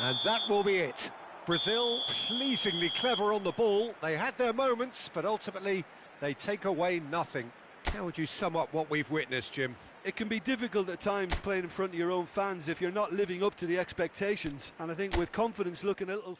Speaker 1: And that will be it. Brazil, pleasingly clever on the ball. They had their moments, but ultimately they take away nothing. How would you sum up what we've witnessed, Jim?
Speaker 2: It can be difficult at times playing in front of your own fans if you're not living up to the expectations. And I think with confidence looking a little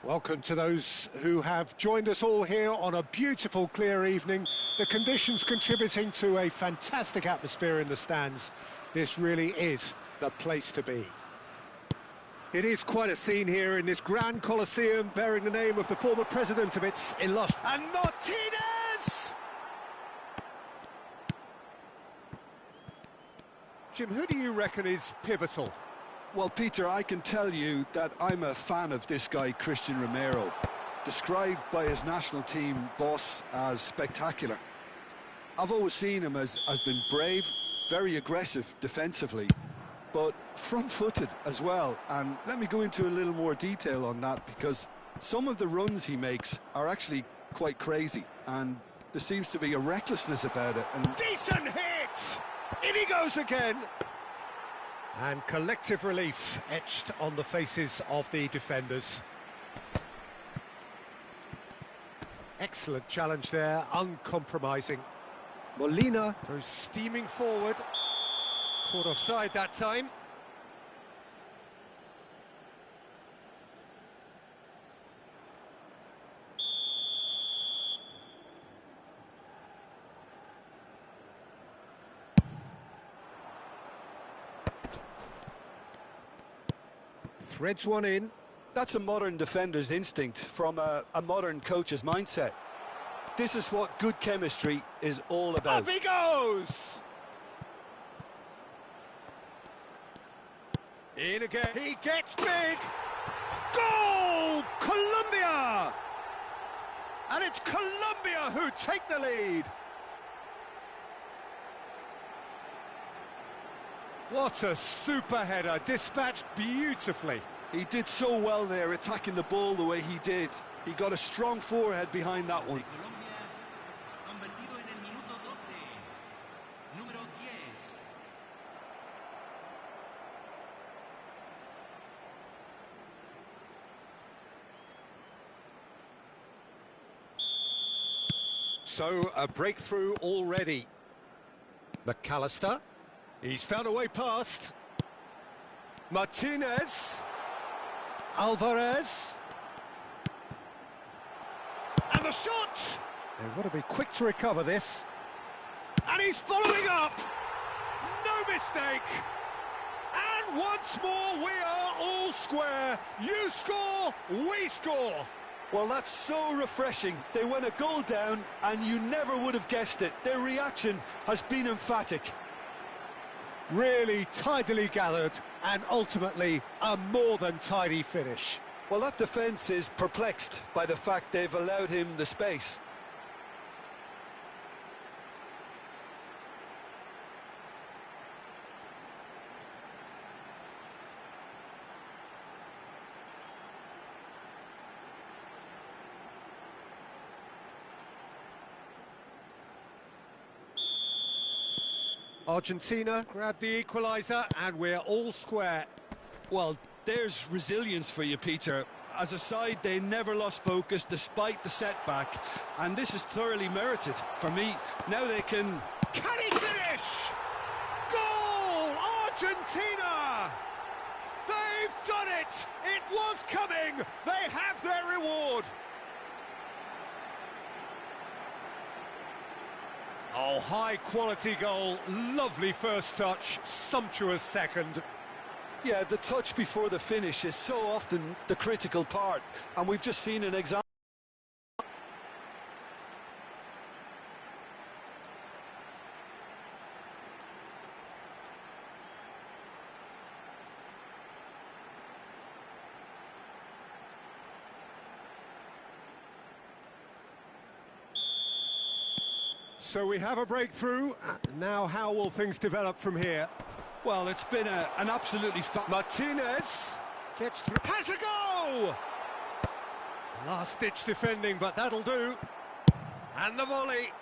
Speaker 1: Welcome to those who have joined us all here on a beautiful, clear evening. The conditions contributing to a fantastic atmosphere in the stands. This really is the place to be. It is quite a scene here in this Grand Colosseum, bearing the name of the former president of its illustrious... And Martinez! Jim, who do you reckon is pivotal?
Speaker 2: Well, Peter, I can tell you that I'm a fan of this guy, Christian Romero, described by his national team boss as spectacular. I've always seen him as been brave, very aggressive defensively, but front-footed as well. And let me go into a little more detail on that, because some of the runs he makes are actually quite crazy, and there seems to be a recklessness about it. And
Speaker 1: decent hit! In he goes again! And collective relief etched on the faces of the defenders. Excellent challenge there, uncompromising. Molina goes steaming forward. Caught offside that time. Threads one in.
Speaker 2: That's a modern defender's instinct from a modern coach's mindset. This is what good chemistry is all about.
Speaker 1: Up he goes! In again. He gets big. Goal! Colombia! And it's Colombia who take the lead. What a super header, dispatched beautifully.
Speaker 2: He did so well there, attacking the ball the way he did. He got a strong forehead behind that one.
Speaker 1: So, a breakthrough already. McAllister. He's found a way past. Martinez. Alvarez. And the shot! They've got to be quick to recover this. And he's following up! No mistake! And once more we are all square. You score, we score!
Speaker 2: Well, that's so refreshing. They went a goal down and you never would have guessed it. Their reaction has been emphatic.
Speaker 1: Really tidily gathered, and ultimately a more than tidy finish.
Speaker 2: Well, that defence is perplexed by the fact they've allowed him the space.
Speaker 1: Argentina grab the equaliser, and we're all square.
Speaker 2: Well, there's resilience for you, Peter. As a side, they never lost focus despite the setback, and this is thoroughly merited. For me, now they can...
Speaker 1: Can he finish? Goal! Argentina! They've done it! It was coming! They have their reward! Oh, high-quality goal, lovely first touch, sumptuous second.
Speaker 2: Yeah, the touch before the finish is so often the critical part, and we've just seen an example.
Speaker 1: So we have a breakthrough. Now how will things develop from here?
Speaker 2: Well, it's been an absolutely
Speaker 1: Martinez gets through. Has a go! Last-ditch defending, but that'll do. And the volley.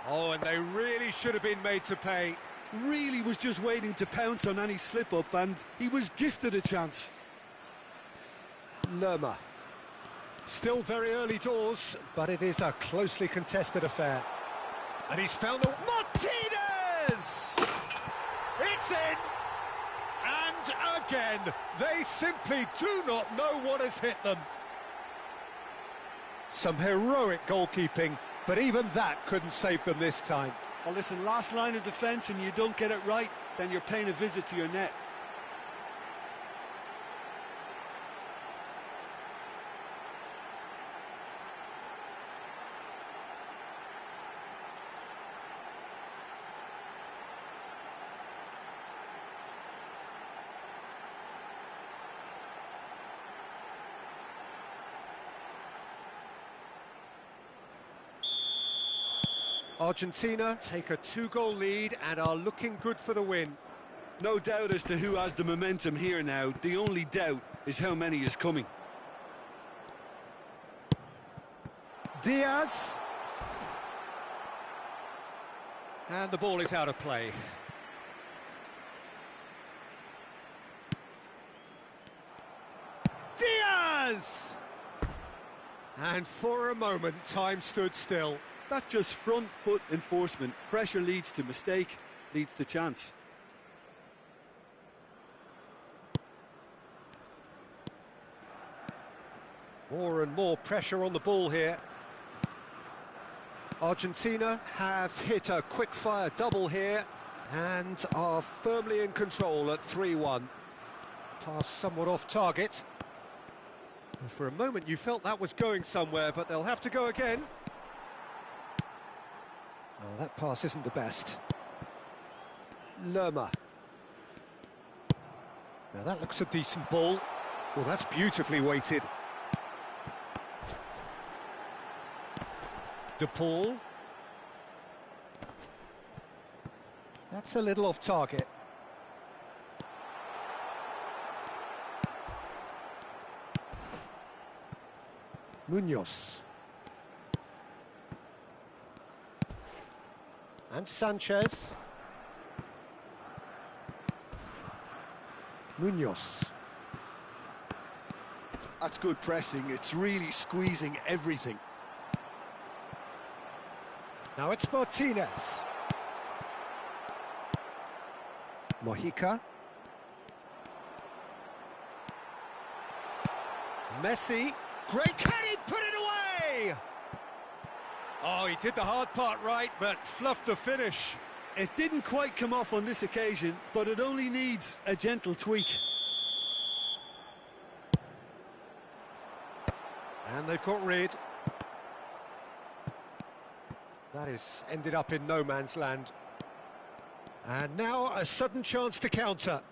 Speaker 1: Oh, and they really should have been made to pay.
Speaker 2: really was just waiting to pounce on any slip-up, and he was gifted a chance.
Speaker 1: Lerma. Still very early doors, but it is a closely contested affair. And he's found the... Martinez! It's in! And again, they simply do not know what has hit them. Some heroic goalkeeping, but even that couldn't save them this time.
Speaker 2: Well, listen, last line of defence and you don't get it right, then you're paying a visit to your net.
Speaker 1: Argentina take a 2-goal lead and are looking good for the win.
Speaker 2: No doubt as to who has the momentum here now. The only doubt is how many is coming.
Speaker 1: Diaz. And the ball is out of play. Diaz! And for a moment, time stood still.
Speaker 2: That's just front foot enforcement. Pressure leads to mistake, leads to chance.
Speaker 1: More and more pressure on the ball here. Argentina have hit a quick-fire double here and are firmly in control at 3-1. Pass somewhat off target. For a moment you felt that was going somewhere, but they'll have to go again. Oh, that pass isn't the best. Lerma. Now that looks a decent ball. Well, that's beautifully weighted. De Paul. That's a little off target. Munoz. And Sanchez. Munoz.
Speaker 2: That's good pressing. It's really squeezing everything.
Speaker 1: Now it's Martinez. Mojica. Messi. Great, can he put it away? Oh, he did the hard part right, but fluffed the finish.
Speaker 2: It didn't quite come off on this occasion, but it only needs a gentle tweak.
Speaker 1: And they've got rid. That is ended up in no man's land. And now a sudden chance to counter.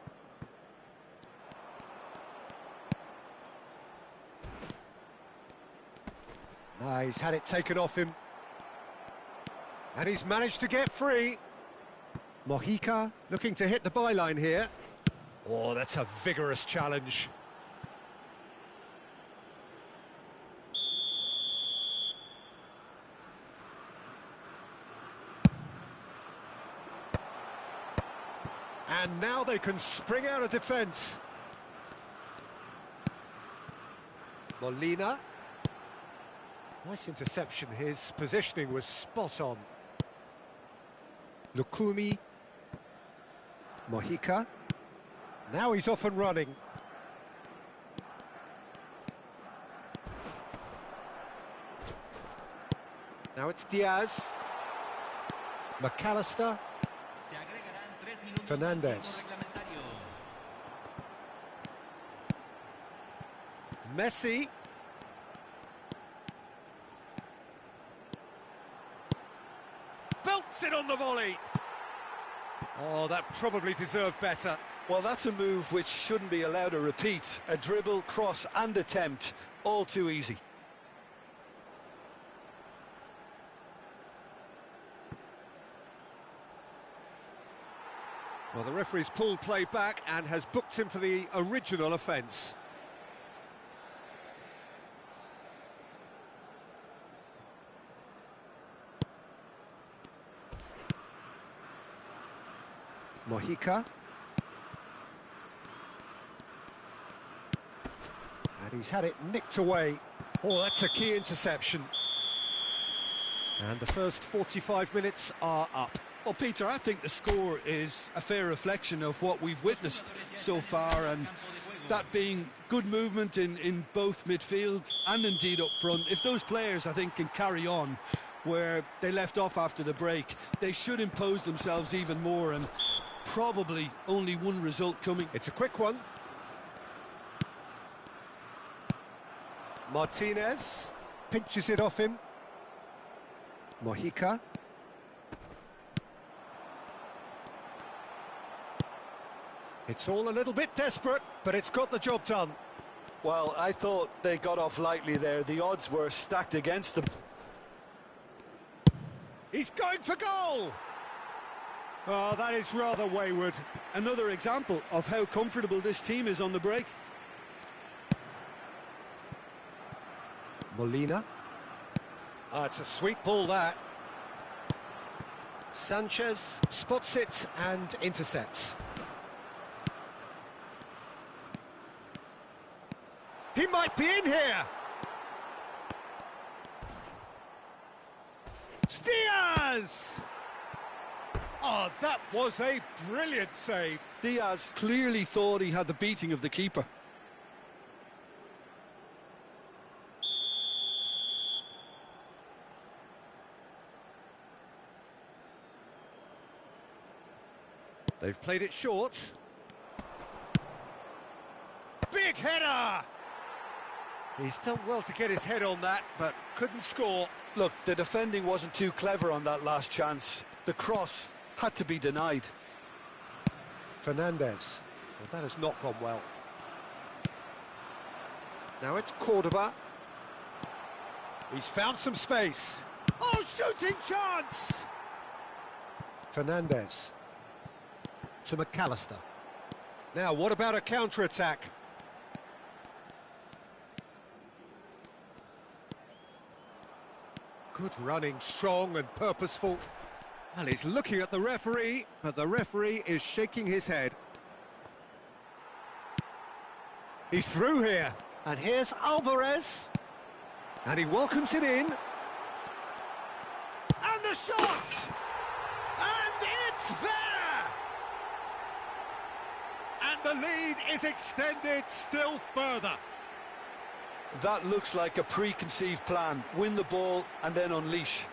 Speaker 1: He's had it taken off him. And he's managed to get free. Mojica looking to hit the byline here. Oh, that's a vigorous challenge. And now they can spring out of defence. Molina. Nice interception. His positioning was spot on. Lukumi. Mojica. Now he's off and running. Now it's Diaz. McAllister. Fernandez. Messi. Belts it on the volley. Oh, that probably deserved better.
Speaker 2: Well, that's a move which shouldn't be allowed to repeat. A dribble, cross and attempt, all too easy.
Speaker 1: Well, the referee's pulled play back and has booked him for the original offence. Mojica. And he's had it nicked away. Oh, that's a key interception. And the first 45 minutes are up.
Speaker 2: Well, Peter, I think the score is a fair reflection of what we've witnessed so far, and that being good movement in both midfield and indeed up front. If those players, I think, can carry on where they left off after the break, they should impose themselves even more, and probably only one result coming.
Speaker 1: It's a quick one. Martinez pinches it off him. Mojica. It's all a little bit desperate, but it's got the job done.
Speaker 2: Well, I thought they got off lightly there. The odds were stacked against them.
Speaker 1: He's going for goal! Oh, that is rather wayward.
Speaker 2: Another example of how comfortable this team is on the break.
Speaker 1: Molina. Oh, it's a sweet ball, that. Sanchez spots it and intercepts. He might be in here! Diaz! Oh, that was a brilliant save.
Speaker 2: Diaz clearly thought he had the beating of the keeper.
Speaker 1: They've played it short. Big header! He's done well to get his head on that, but couldn't score.
Speaker 2: Look, the defending wasn't too clever on that last chance. The cross had to be denied.
Speaker 1: Fernandez. Well, that has not gone well. Now it's Cordoba. He's found some space. Oh, shooting chance! Fernandez. To McAllister. Now, what about a counter-attack? Good running, strong and purposeful. Well, he's looking at the referee, but the referee is shaking his head. He's through here. And here's Alvarez. And he welcomes it in. And the shot! And it's there! And the lead is extended still further.
Speaker 2: That looks like a preconceived plan. Win the ball and then unleash.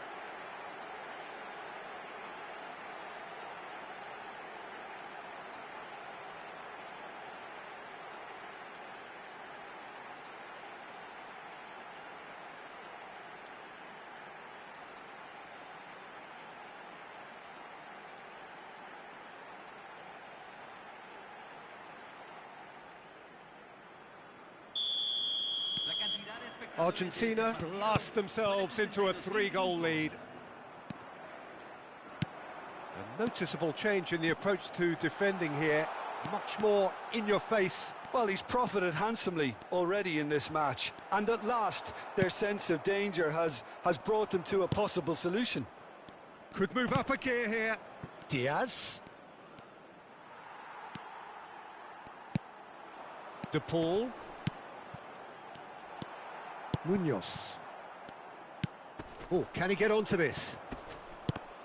Speaker 1: Argentina blast themselves into a 3-goal lead. A noticeable change in the approach to defending here. Much more in your face.
Speaker 2: Well, he's profited handsomely already in this match. And at last, their sense of danger has brought them to a possible solution.
Speaker 1: Could move up a gear here. Diaz. De Paul. Munoz. Oh, can he get onto this?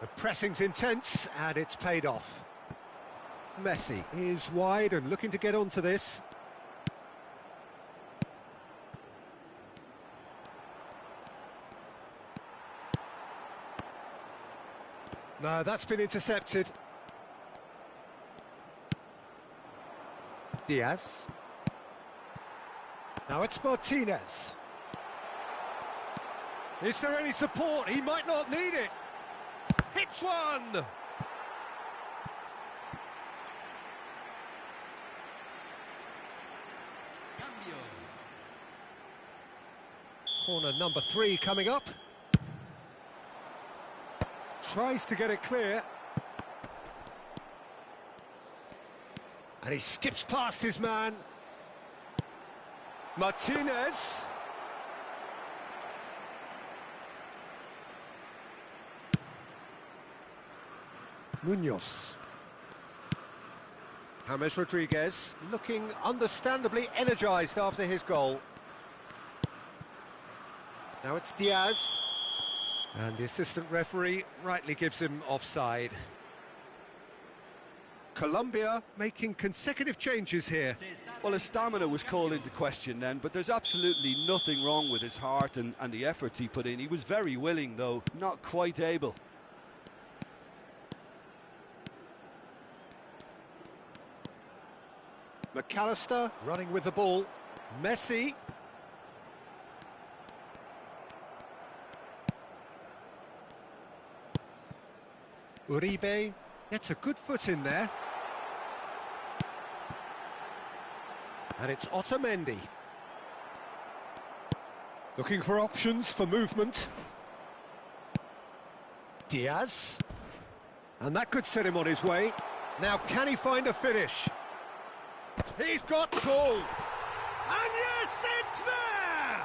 Speaker 1: The pressing's intense, and it's paid off. Messi is wide and looking to get onto this. No, that's been intercepted. Diaz. Now it's Martinez. Is there any support? He might not need it. Hits one! Corner number 3 coming up. Tries to get it clear. And he skips past his man. Martinez. Munoz. James Rodriguez looking understandably energised after his goal. Now it's Diaz. And the assistant referee rightly gives him offside. Colombia making consecutive changes here.
Speaker 2: Well, his stamina was called into question then, but there's absolutely nothing wrong with his heart and the efforts he put in. He was very willing, though, not quite able.
Speaker 1: McAllister running with the ball. Messi. Uribe gets a good foot in there. And it's Otamendi. Looking for options for movement. Diaz. And that could set him on his way. Now, can he find a finish? He's got two. And yes, it's there!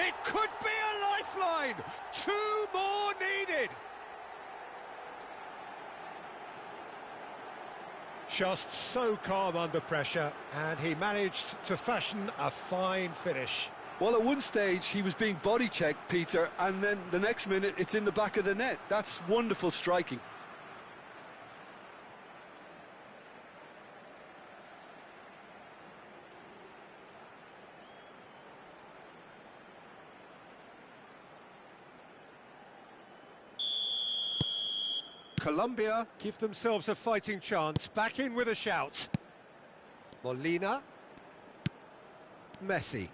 Speaker 1: It could be a lifeline. 2 more needed. Just so calm under pressure, and he managed to fashion a fine finish.
Speaker 2: Well, at one stage, he was being body-checked, Peter, and then the next minute, it's in the back of the net. That's wonderful striking.
Speaker 1: Colombia give themselves a fighting chance. Back in with a shout. Molina. Messi.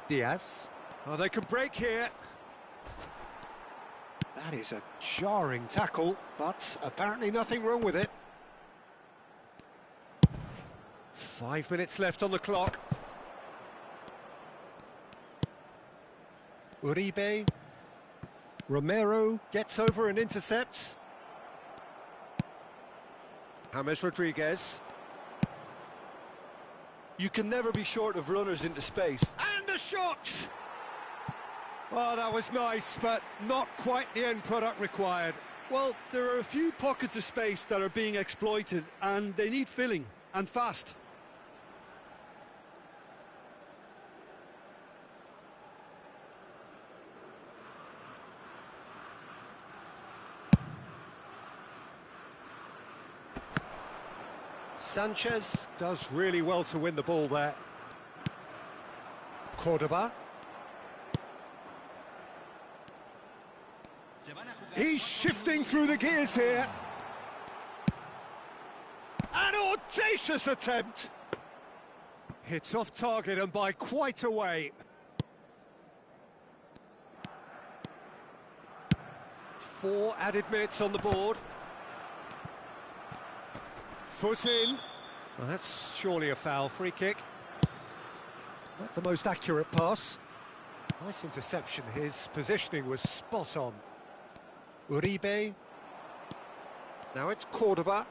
Speaker 1: Diaz. Oh, they can break here. That is a jarring tackle, but apparently nothing wrong with it. 5 minutes left on the clock. Uribe. Romero gets over and intercepts. James Rodriguez.
Speaker 2: You can never be short of runners into space.
Speaker 1: And a shot! Oh, that was nice, but not quite the end product required.
Speaker 2: Well, there are a few pockets of space that are being exploited, and they need filling, and fast.
Speaker 1: Sanchez does really well to win the ball there. Cordoba. He's shifting through the gears here. An audacious attempt. Hits off target and by quite a way. Four added minutes on the board. Foot in. Well, that's surely a foul. Free kick. Not the most accurate pass. Nice interception. His positioning was spot on. Uribe. Now it's Cordoba.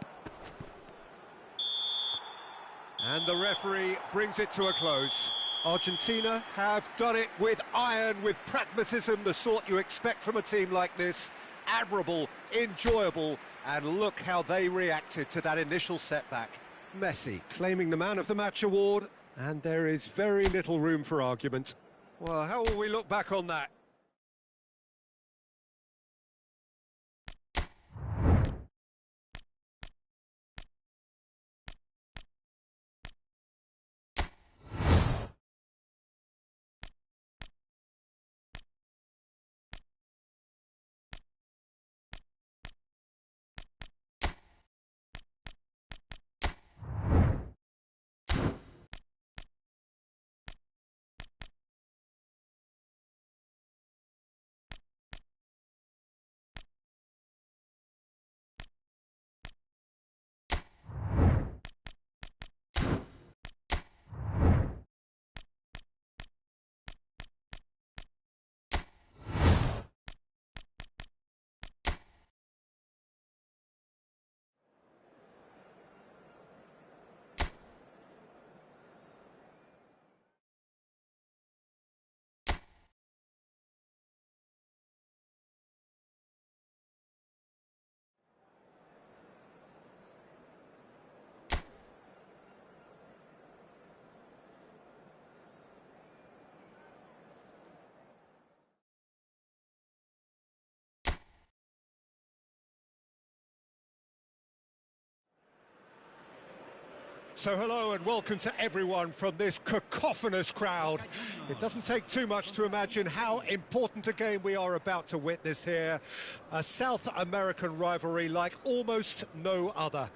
Speaker 1: And the referee brings it to a close. Argentina have done it with iron, with pragmatism, the sort you expect from a team like this. Admirable, enjoyable, and look how they reacted to that initial setback. Messi claiming the Man of the Match award, and there is very little room for argument. Well, how will we look back on that? So hello and welcome to everyone from this cacophonous crowd. It doesn't take too much to imagine how important a game we are about to witness here. A South American rivalry like almost no other.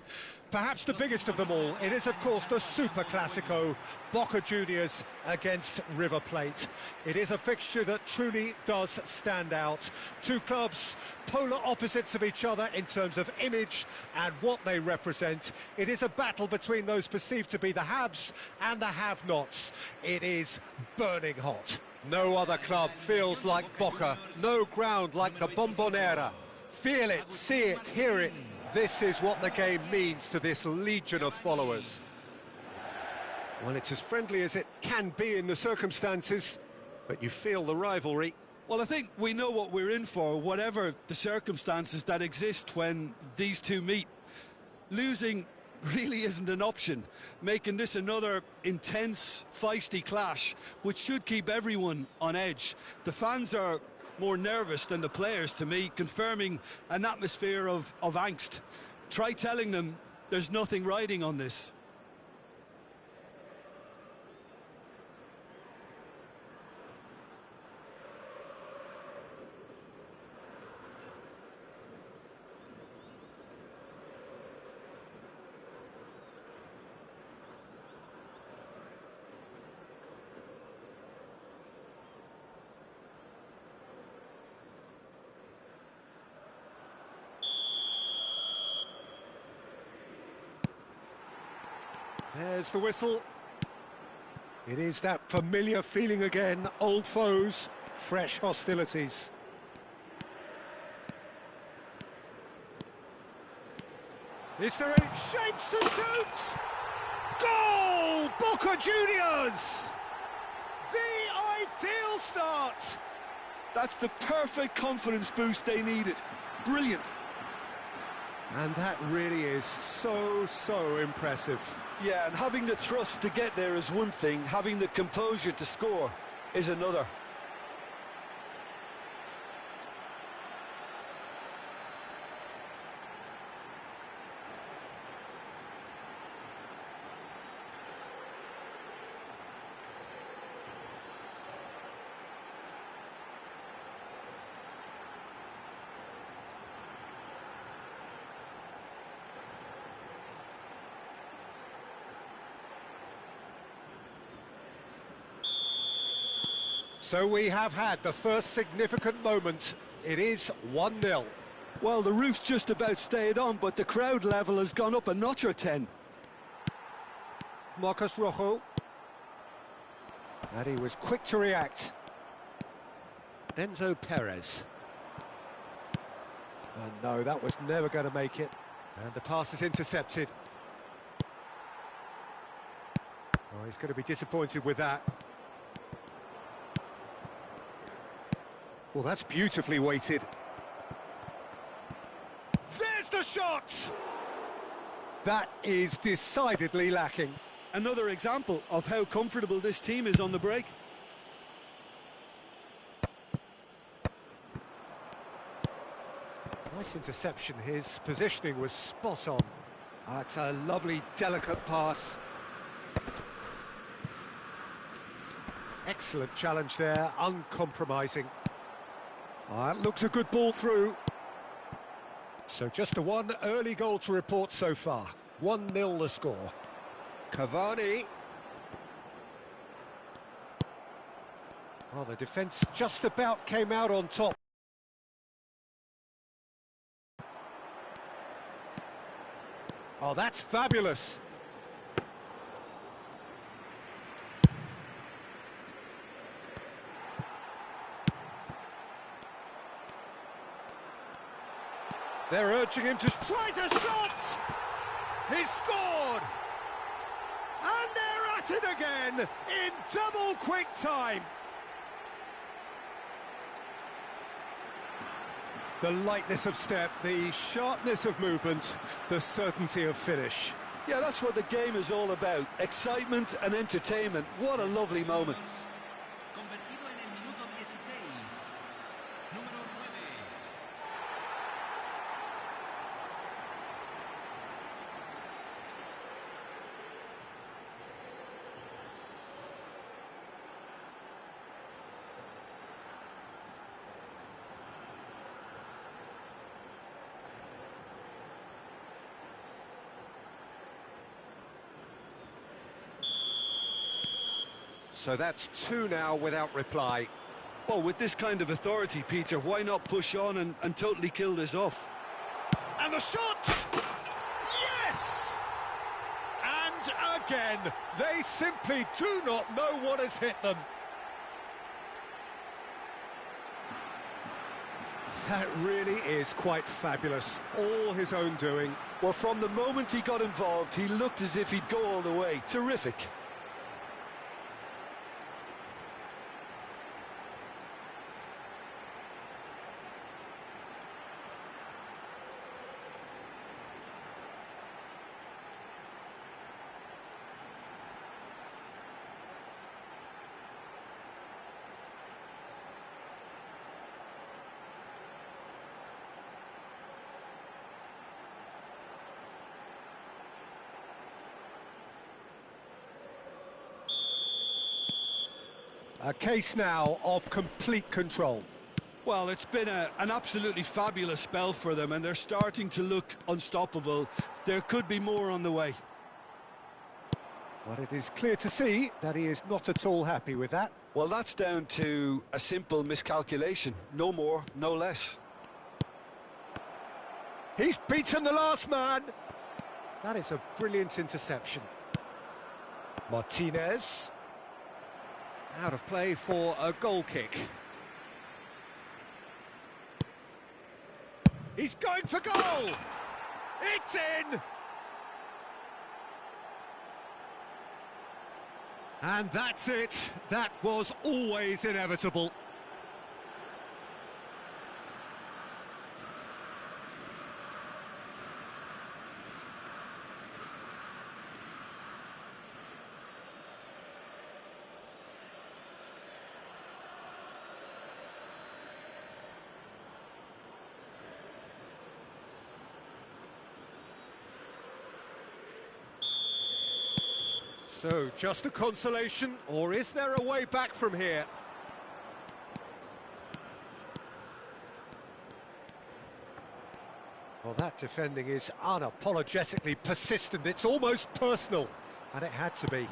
Speaker 1: Perhaps the biggest of them all, it is of course the Super Classico, Boca Juniors against River Plate. It is a fixture that truly does stand out. Two clubs, polar opposites of each other in terms of image and what they represent. It is a battle between those perceived to be the haves and the have-nots. It is burning hot. No other club feels like Boca, no ground like the Bombonera. Feel it, see it, hear it. This is what the game means to this legion of followers. Well, it's as friendly as it can be in the circumstances, but you feel the rivalry.
Speaker 2: Well, I think we know what we're in for, whatever the circumstances that exist when these two meet. Losing really isn't an option, making this another intense, feisty clash, which should keep everyone on edge. The fans are more nervous than the players, to me, confirming an atmosphere of angst. Try telling them there's nothing riding on this.
Speaker 1: There's the whistle. It is that familiar feeling again, old foes, fresh hostilities. Is there any shapes to shoot? Goal! Boca Juniors! The ideal start!
Speaker 2: That's the perfect confidence boost they needed. Brilliant.
Speaker 1: And that really is so impressive.
Speaker 2: Yeah, and having the thrust to get there is one thing, having the composure to score is another.
Speaker 1: So we have had the first significant moment. It is 1-0.
Speaker 2: Well, the roof's just about stayed on, but the crowd level has gone up a notch or 10.
Speaker 1: Marcos Rojo. And he was quick to react. Enzo Perez. And no, that was never going to make it. And the pass is intercepted. Oh, he's going to be disappointed with that. Well, that's beautifully weighted. There's the shot! That is decidedly lacking.
Speaker 2: Another example of how comfortable this team is on the break.
Speaker 1: Nice interception. His positioning was spot on. It's a lovely, delicate pass. Excellent challenge there, uncompromising. It looks a good ball through. So just the one early goal to report so far. 1-0 the score. Cavani. Well, the defence just about came out on top. Oh, that's fabulous. They're urging him to tries a shot! He's scored! And they're at it again in double quick time. The lightness of step, the sharpness of movement, the certainty of finish.
Speaker 2: Yeah, that's what the game is all about. Excitement and entertainment. What a lovely moment.
Speaker 1: So that's two now without reply.
Speaker 2: Well, with this kind of authority, Peter, why not push on and totally kill this off?
Speaker 1: And the shot! Yes! And again, they simply do not know what has hit them. That really is quite fabulous. All his own doing.
Speaker 2: Well, from the moment he got involved, he looked as if he'd go all the way. Terrific.
Speaker 1: A case now of complete control.
Speaker 2: Well, it's been an absolutely fabulous spell for them, and they're starting to look unstoppable. There could be more on the way.
Speaker 1: But it is clear to see that he is not at all happy with that.
Speaker 2: Well, that's down to a simple miscalculation. No more, no less.
Speaker 1: He's beaten the last man. That is a brilliant interception. Martinez. Out of play for a goal kick. He's going for goal! It's in! And that's it. That was always inevitable. So, just a consolation, or is there a way back from here? Well, that defending is unapologetically persistent. It's almost personal, and it had to be.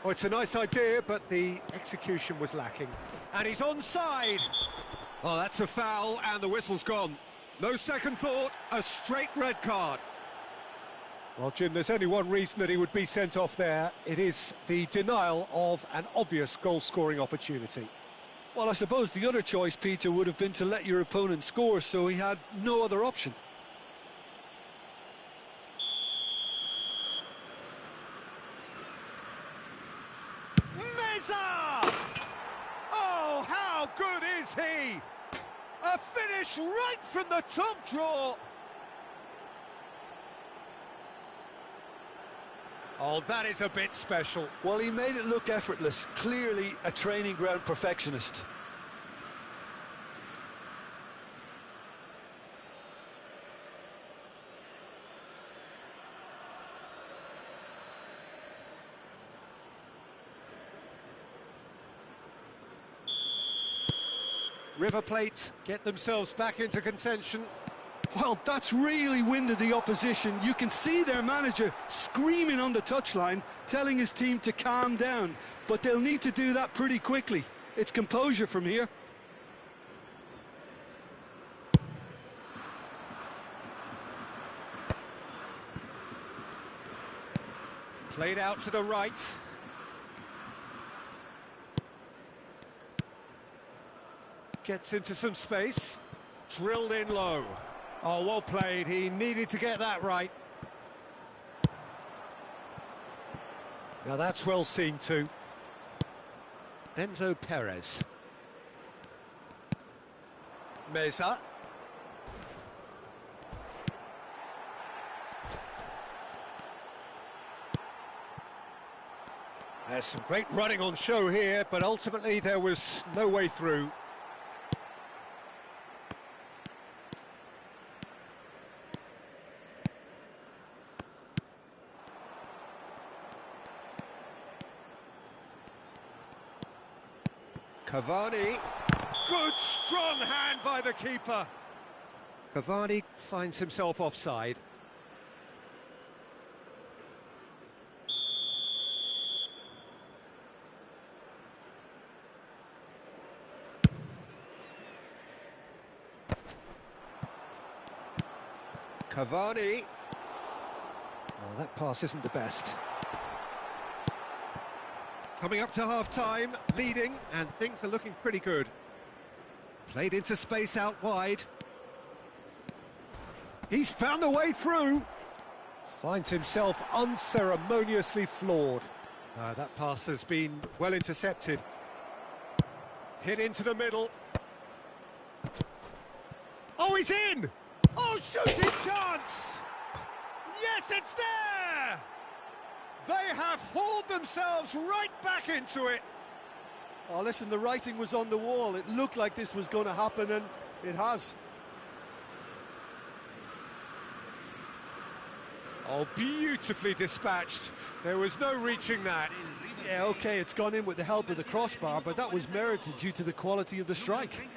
Speaker 1: Oh, it's a nice idea, but the execution was lacking. And he's onside! Oh, that's a foul, and the whistle's gone. No second thought, a straight red card. Well, Jim, there's only one reason that he would be sent off there. It is the denial of an obvious goal-scoring opportunity.
Speaker 2: Well, I suppose the other choice, Peter, would have been to let your opponent score, so he had no other option.
Speaker 1: Meza! Oh, how good is he? A finish right from the top draw. Oh, that is a bit special.
Speaker 2: Well, he made it look effortless. Clearly a training ground perfectionist.
Speaker 1: River Plate get themselves back into contention.
Speaker 2: Well, that's really winded the opposition. You can see their manager screaming on the touchline, telling his team to calm down. But they'll need to do that pretty quickly. It's composure from here.
Speaker 1: Played out to the right. Gets into some space. Drilled in low. Oh, well played. He needed to get that right. Now that's well seen too. Enzo Perez. Meza. There's some great running on show here, but ultimately there was no way through. Cavani, good strong hand by the keeper. Cavani finds himself offside. Cavani. Oh, that pass isn't the best. Coming up to half-time, leading, and things are looking pretty good. Played into space out wide. He's found a way through. Finds himself unceremoniously floored. That pass has been well intercepted. Hit into the middle. Oh, he's in! Oh, shooting chance! Yes, it's there! They have hauled themselves right back into it.
Speaker 2: Oh, listen, the writing was on the wall. It looked like this was going to happen, and it has.
Speaker 1: Oh, beautifully dispatched. There was no reaching that.
Speaker 2: Yeah, OK, it's gone in with the help of the crossbar, but that was merited due to the quality of the strike.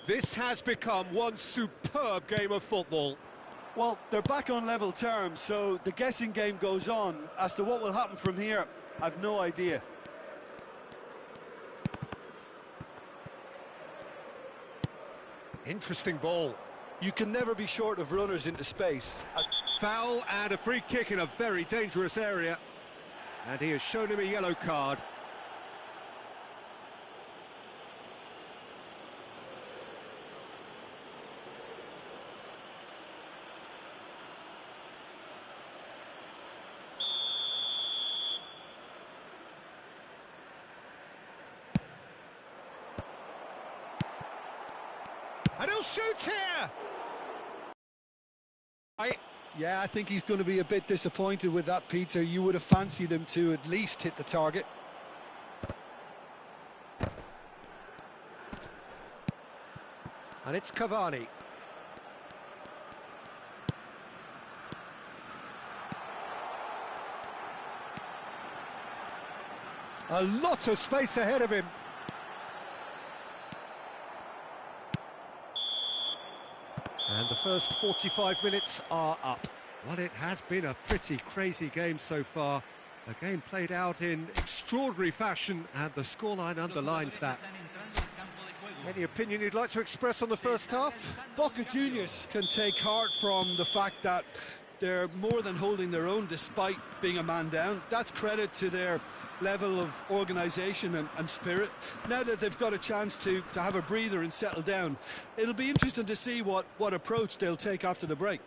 Speaker 1: This has become one superb game of football.
Speaker 2: Well, they're back on level terms, so the guessing game goes on. As to what will happen from here, I've no idea.
Speaker 1: Interesting ball.
Speaker 2: You can never be short of runners into space.
Speaker 1: Foul and a free kick in a very dangerous area. And he has shown him a yellow card. And he'll shoot here!
Speaker 2: Yeah, I think he's going to be a bit disappointed with that, Peter. You would have fancied him to at least hit the target.
Speaker 1: And it's Cavani. A lot of space ahead of him. And the first 45 minutes are up. Well, it has been a pretty crazy game so far. A game played out in extraordinary fashion, and the scoreline underlines that. Any opinion you'd like to express on the first half?
Speaker 2: Boca Juniors can take heart from the fact that they're more than holding their own despite being a man down. That's credit to their level of organisation and spirit. Now that they've got a chance to have a breather and settle down, it'll be interesting to see what approach they'll take after the break.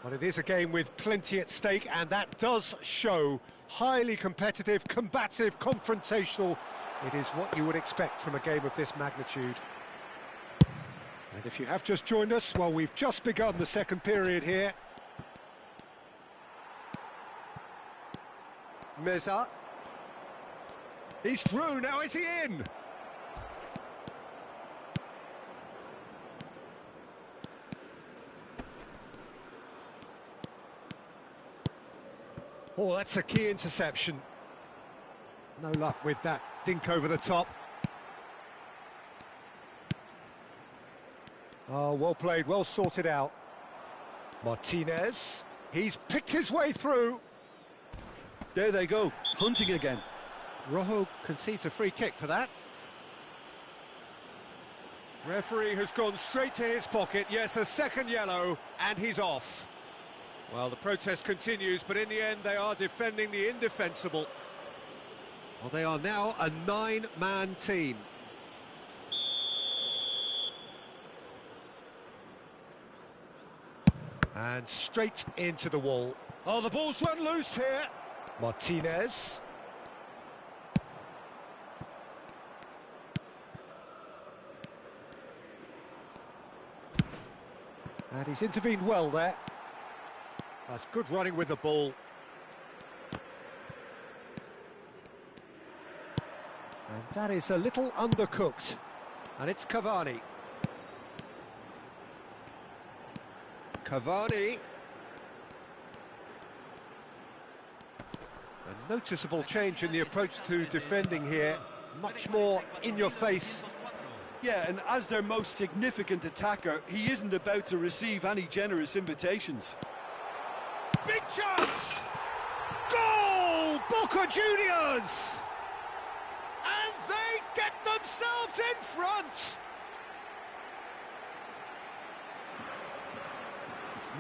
Speaker 1: Well, it is a game with plenty at stake, and that does show. Highly competitive, combative, confrontational. It is what you would expect from a game of this magnitude. And if you have just joined us, well, we've just begun the second period here. Meza. He's through, now is he in? Oh, that's a key interception. No luck with that dink over the top. Oh, well played, well sorted out. Martinez, he's picked his way through.
Speaker 2: There they go, hunting again.
Speaker 1: Rojo concedes a free kick for that. Referee has gone straight to his pocket. Yes, a second yellow, and he's off. Well, the protest continues, but in the end, they are defending the indefensible. Well, they are now a 9-man team. And straight into the wall. Oh, the ball's run loose here. Martinez. And he's intervened well there. That's good running with the ball. And that is a little undercooked. And it's Cavani. Cavani. And Noticeable change in the approach to defending here. Much more in your face.
Speaker 2: Yeah, and as their most significant attacker, he isn't about to receive any generous invitations.
Speaker 1: Big chance! Goal! Boca Juniors! And they get themselves in front!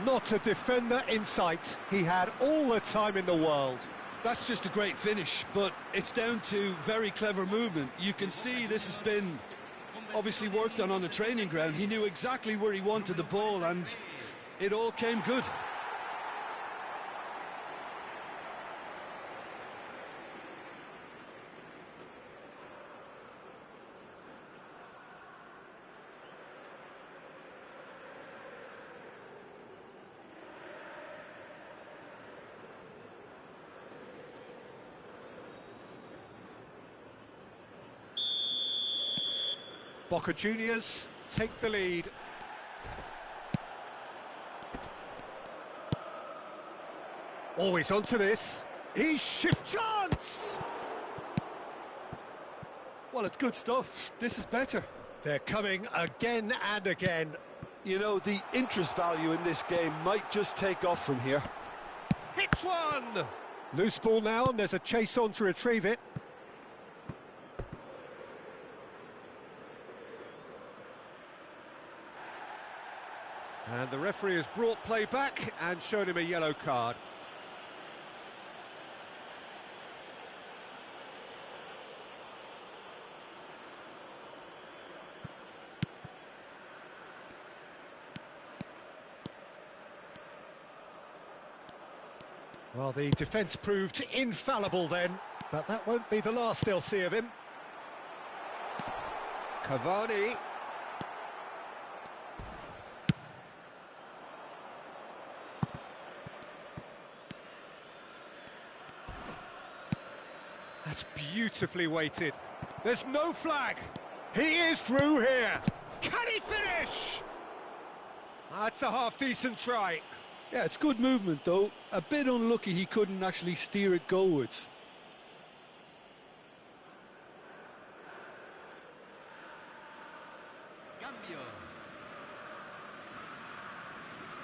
Speaker 1: Not a defender in sight. He had all the time in the world.
Speaker 2: That's just a great finish, but it's down to very clever movement. You can see this has been obviously worked on the training ground. He knew exactly where he wanted the ball, and it all came good.
Speaker 1: Boca Juniors take the lead. Always onto this. He's shift chance!
Speaker 2: Well, it's good stuff. This is better.
Speaker 1: They're coming again and again.
Speaker 2: You know, the interest value in this game might just take off from here.
Speaker 1: Hits one! Loose ball now, and there's a chase on to retrieve it. And the referee has brought play back and shown him a yellow card. Well, the defence proved infallible then, but that won't be the last they'll see of him. Cavani. That's beautifully weighted. There's no flag. He is through here. Can he finish? That's a half-decent try.
Speaker 2: Yeah, it's good movement, though. A bit unlucky he couldn't actually steer it goalwards.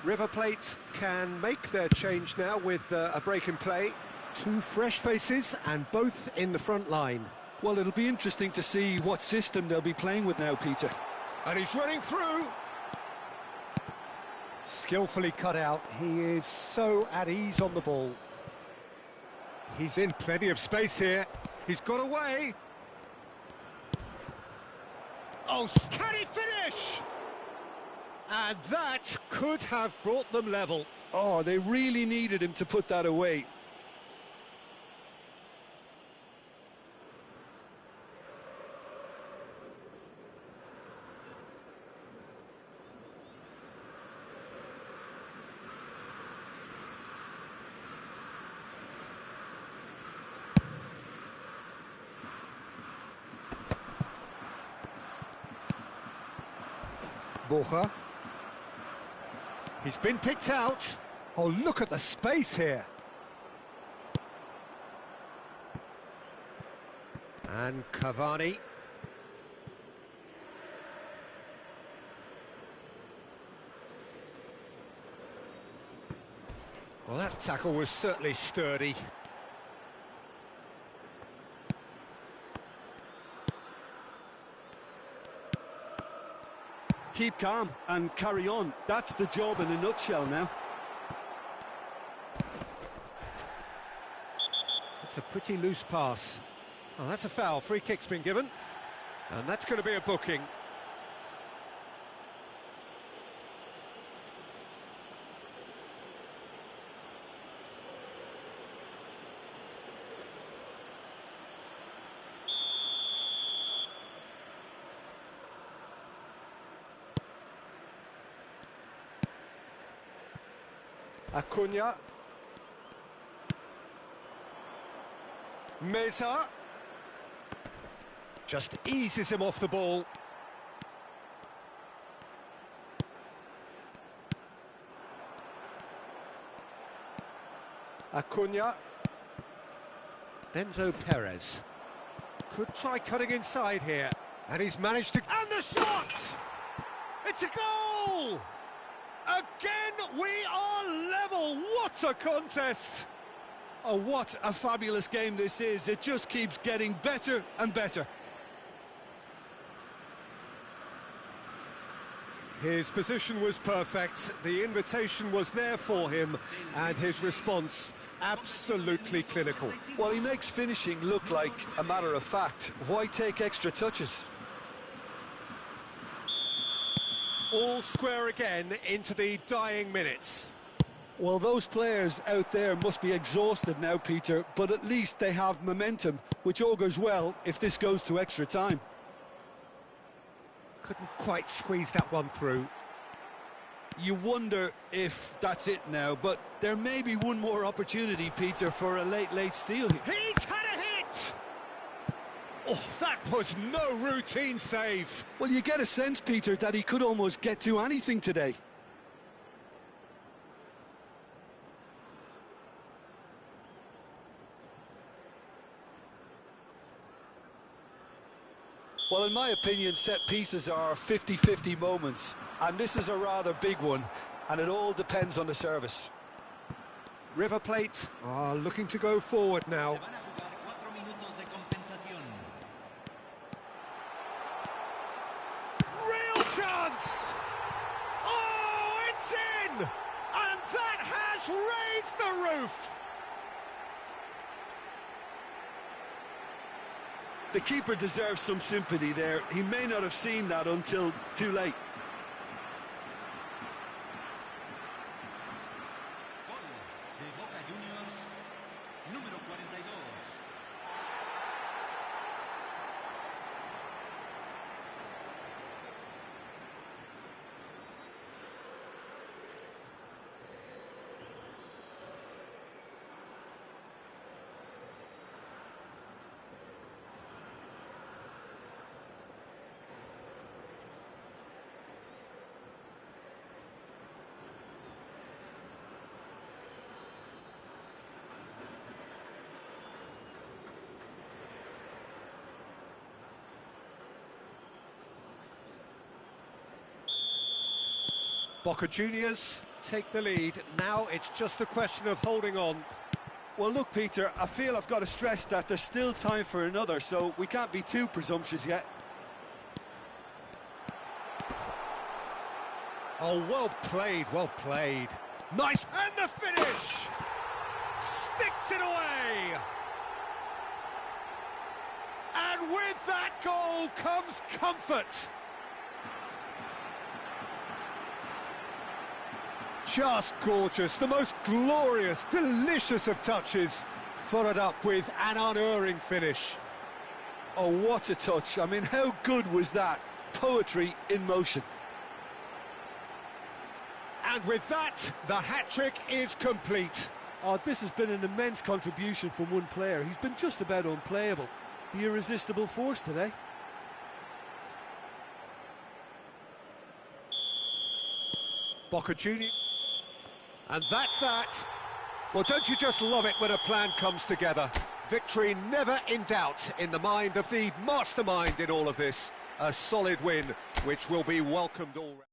Speaker 1: River Plate can make their change now with a break in play. Two fresh faces and both in the front line.
Speaker 2: Well, it'll be interesting to see what system they'll be playing with now, Peter.
Speaker 1: And he's running through. Skillfully cut out. He is so at ease on the ball. He's in plenty of space here. He's got away. Oh, can he finish? And that could have brought them level.
Speaker 2: Oh, they really needed him to put that away.
Speaker 1: Borja. He's been picked out. Oh, look at the space here. And Cavani. Well, that tackle was certainly sturdy.
Speaker 2: Keep calm and carry on. That's the job in a nutshell now.
Speaker 1: It's a pretty loose pass. Oh, that's a foul. Free kick's been given. And that's going to be a booking. Acuna. Meza. Just eases him off the ball. Acuna. Enzo Perez could try cutting inside here, and he's managed to... And the shot! It's a goal! Again, we are level. What a contest!
Speaker 2: Oh, what a fabulous game this is. It just keeps getting better and better.
Speaker 1: His position was perfect, the invitation was there for him, and his response absolutely clinical.
Speaker 2: Well, he makes finishing look like a matter of fact. Why take extra touches?
Speaker 1: All square again into the dying minutes.
Speaker 2: Well, those players out there must be exhausted now, Peter, but at least they have momentum, which augurs well if this goes to extra time.
Speaker 1: Couldn't quite squeeze that one through.
Speaker 2: You wonder if that's it now, but there may be one more opportunity, Peter, for a late steal here.
Speaker 1: He's had a hit! Oh, that was no routine save.
Speaker 2: Well, you get a sense, Peter, that he could almost get to anything today. Well, in my opinion, set pieces are 50-50 moments, and this is a rather big one, and it all depends on the service.
Speaker 1: River Plate are looking to go forward now. Real chance! Oh, it's in! And that has raised the roof!
Speaker 2: The keeper deserves some sympathy there. He may not have seen that until too late.
Speaker 1: Boca Juniors take the lead. Now it's just a question of holding on.
Speaker 2: Well, look, Peter, I feel I've got to stress that there's still time for another, so we can't be too presumptuous yet.
Speaker 1: Oh, well played, well played. Nice, and the finish! Sticks it away! And with that goal comes comfort. Just gorgeous, the most glorious, delicious of touches, followed up with an unerring finish.
Speaker 2: Oh, what a touch. I mean, how good was that? Poetry in motion.
Speaker 1: And with that, the hat-trick is complete.
Speaker 2: Oh, this has been an immense contribution from one player. He's been just about unplayable. The irresistible force today.
Speaker 1: Boca Juniors. And that's that. Well, don't you just love it when a plan comes together? Victory never in doubt in the mind of the mastermind in all of this. A solid win, which will be welcomed all round.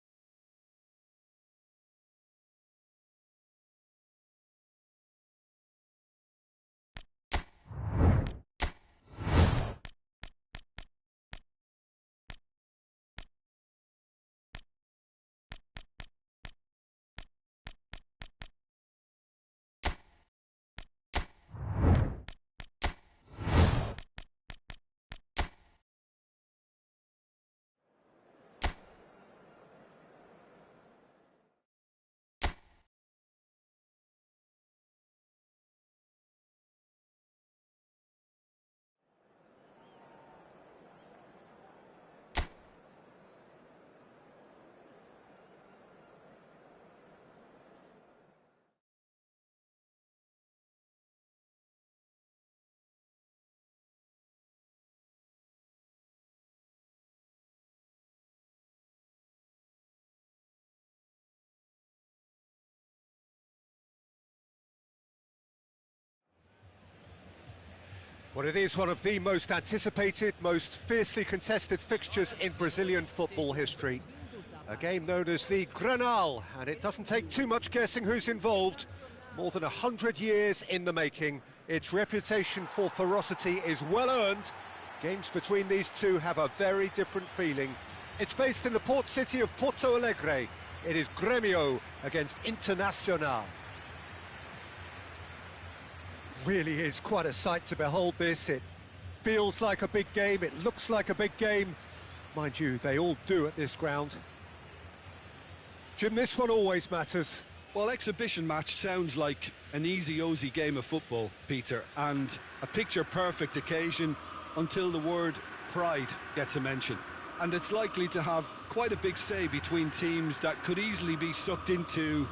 Speaker 1: Well, it is one of the most anticipated, most fiercely contested fixtures in Brazilian football history. A game known as the Grenal, and it doesn't take too much guessing who's involved. More than 100 years in the making. Its reputation for ferocity is well earned. Games between these two have a very different feeling. It's based in the port city of Porto Alegre. It is Grêmio against Internacional. Really is quite a sight to behold this. It feels like a big game, it looks like a big game. Mind you, they all do at this ground. Jim, this one always matters.
Speaker 2: Well, exhibition match sounds like an easy-ozy game of football, Peter, and a picture-perfect occasion until the word pride gets a mention. And it's likely to have quite a big say between teams that could easily be sucked into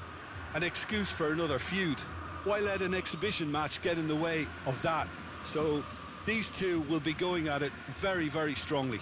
Speaker 2: an excuse for another feud. Why let an exhibition match get in the way of that? So these two will be going at it very, very strongly.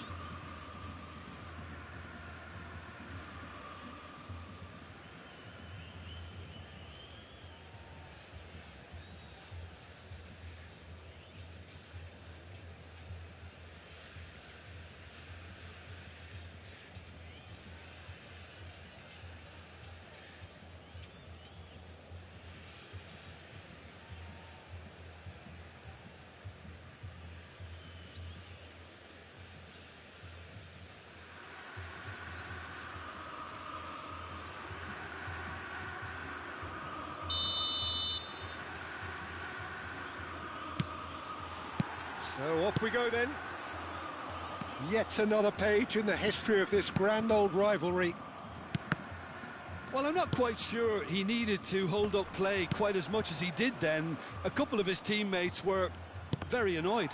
Speaker 1: So off we go then. Yet another page in the history of this grand old rivalry.
Speaker 2: Well, I'm not quite sure he needed to hold up play quite as much as he did then. A couple of his teammates were very annoyed.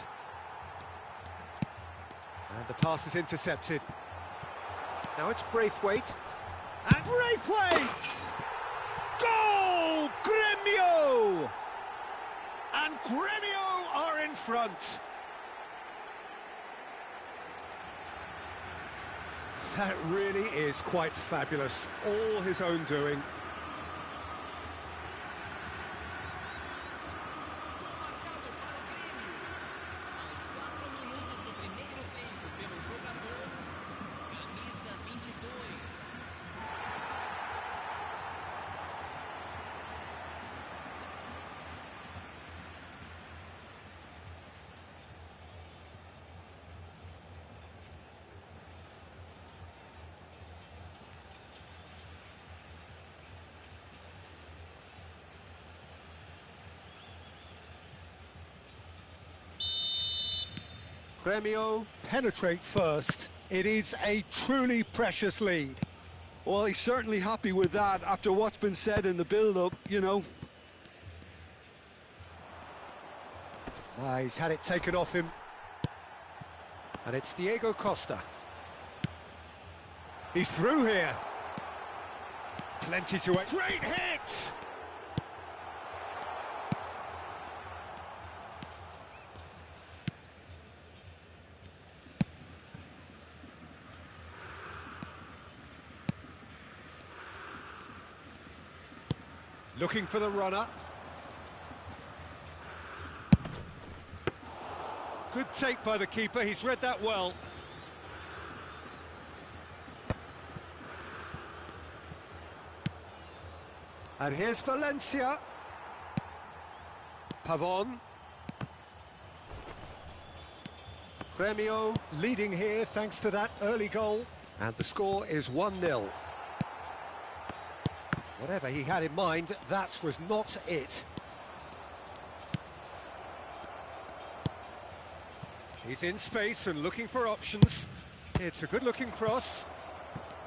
Speaker 1: And the pass is intercepted. Now it's Braithwaite. And Braithwaite! Goal! Grêmio! And Grêmio are in front. That really is quite fabulous. All his own doing. Grêmio penetrate first. It is a truly precious lead.
Speaker 2: Well, he's certainly happy with that after what's been said in the build-up, you know.
Speaker 1: He's had it taken off him. And it's Diego Costa. He's through here. Plenty to it. Great hit! Looking for the runner. Good take by the keeper, he's read that well. And here's Valencia. Pavon. Grêmio leading here thanks to that early goal. And the score is 1-0. Whatever he had in mind, that was not it. He's in space and looking for options. It's a good-looking cross.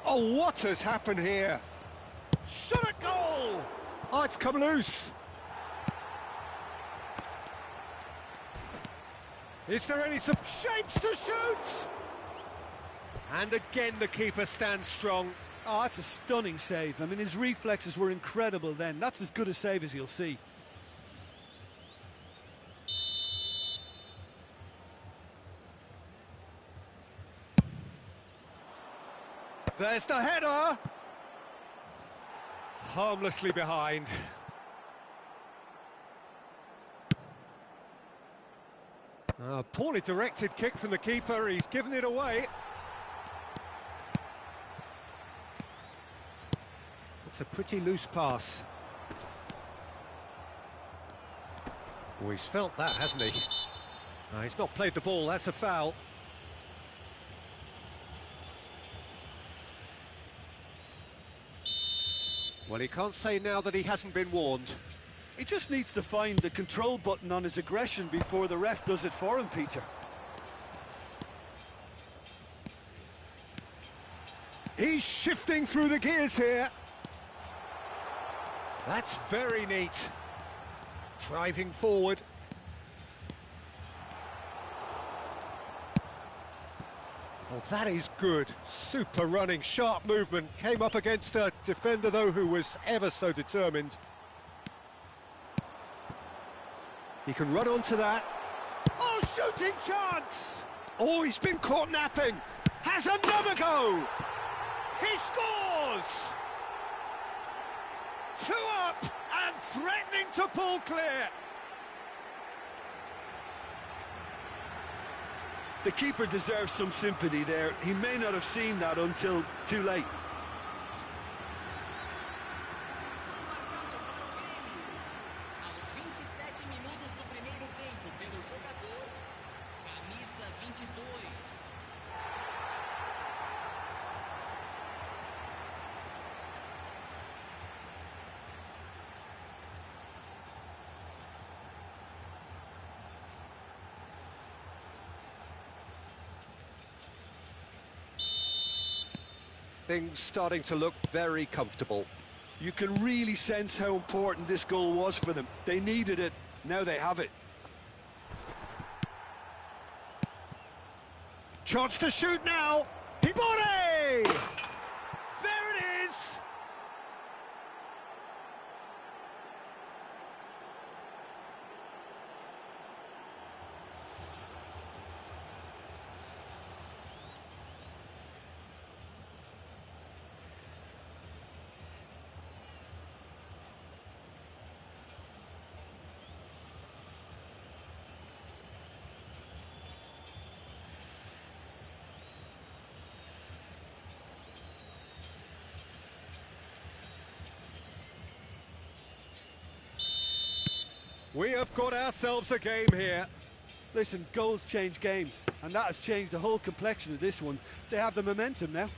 Speaker 1: Oh, what has happened here? Shot a goal! Oh, it's come loose. Is there any shapes to shoot? And again, the keeper stands strong.
Speaker 2: Oh, that's a stunning save. I mean, his reflexes were incredible then. That's as good a save as you'll see.
Speaker 1: There's the header! Harmlessly behind. Poorly directed kick from the keeper, he's given it away. It's a pretty loose pass. Oh, he's felt that, hasn't he? He's not played the ball, that's a foul. Well, he can't say now that he hasn't been warned.
Speaker 2: He just needs to find the control button on his aggression before the ref does it for him, Peter.
Speaker 1: He's shifting through the gears here. That's very neat. Driving forward. Oh, that is good. Super running, sharp movement. Came up against a defender, though, who was ever so determined. He can run onto that. Oh, shooting chance! Oh, he's been caught napping. Has another go! He scores! 2 up and threatening to pull clear.
Speaker 2: The keeper deserves some sympathy there. He may not have seen that until too late.
Speaker 1: Things starting to look very comfortable.
Speaker 2: You can really sense how important this goal was for them. They needed it, now they have it.
Speaker 1: Chance to shoot now. Hibore! There it is! We have got ourselves a game here.
Speaker 2: Listen, goals change games, and that has changed the whole complexion of this one. They have the momentum now.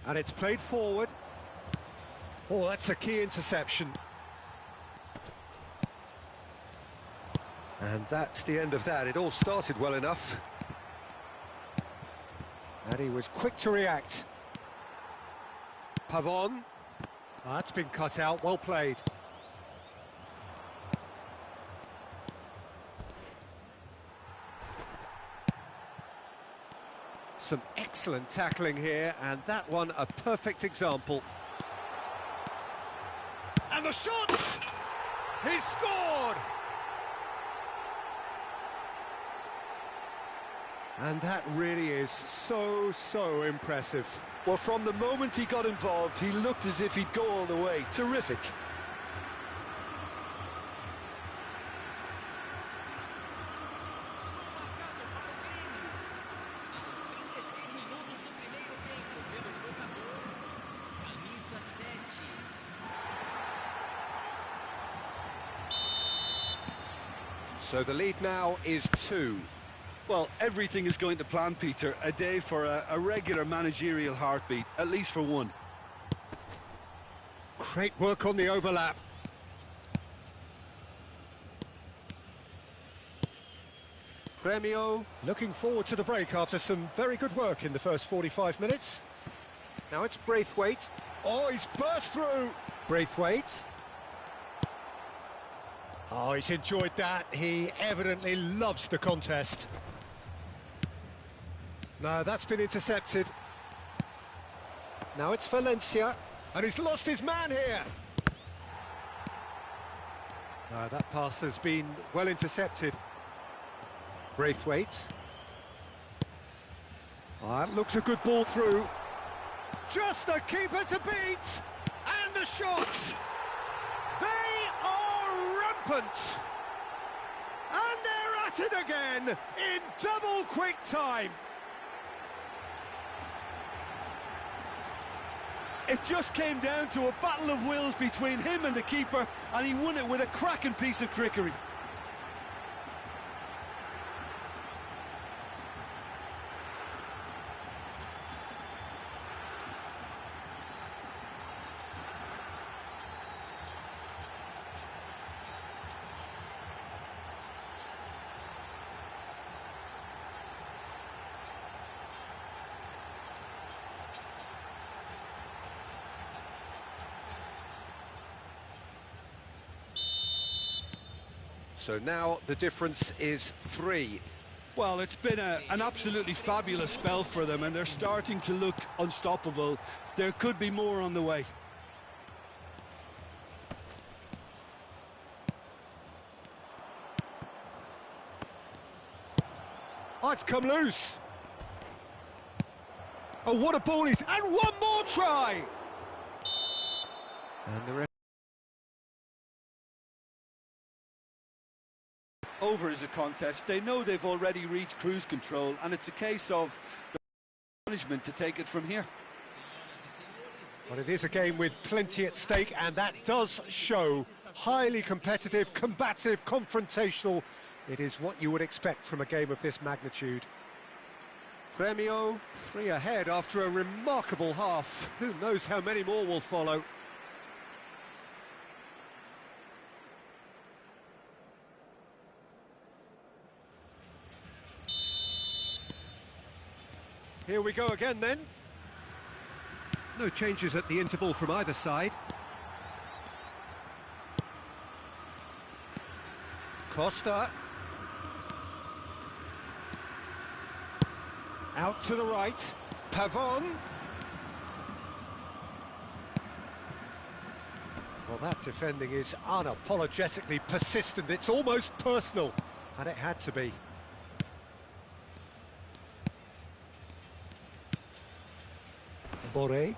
Speaker 1: And it's played forward. Oh, that's a key interception. And that's the end of that. It all started well enough. And he was quick to react. Pavon. Oh, that's been cut out, well played. Some excellent tackling here, and that one a perfect example. And the shot! He's scored! And that really is so impressive.
Speaker 2: Well, from the moment he got involved, he looked as if he'd go all the way. Terrific.
Speaker 1: So the lead now is 2.
Speaker 2: Well, everything is going to plan, Peter. A day for a regular managerial heartbeat, at least for one.
Speaker 1: Great work on the overlap. Premio looking forward to the break after some very good work in the first 45 minutes. Now it's Braithwaite. Oh, he's burst through. Braithwaite. Oh, he's enjoyed that. He evidently loves the contest. No, that's been intercepted. Now it's Valencia, and he's lost his man here. No, that pass has been well intercepted. Braithwaite. Oh, that looks a good ball through. Just the keeper to beat, and the shot. They are rampant. And they're at it again in double quick time.
Speaker 2: It just came down to a battle of wills between him and the keeper, and he won it with a cracking piece of trickery.
Speaker 1: So now the difference is 3.
Speaker 2: Well, it's been an absolutely fabulous spell for them, and they're starting to look unstoppable. There could be more on the way.
Speaker 1: Oh, it's come loose. Oh, what a ball he's... And one more try! And the
Speaker 2: Over is a contest. They know they've already reached cruise control, and it's a case of the management to take it from here.
Speaker 1: Well, it is a game with plenty at stake, and that does show. Highly competitive, combative, confrontational. It is what you would expect from a game of this magnitude. Premio, 3 ahead after a remarkable half. Who knows how many more will follow. Here we go again then. No changes at the interval from either side. Costa. Out to the right. Pavon. Well, that defending is unapologetically persistent. It's almost personal, and it had to be. Boré.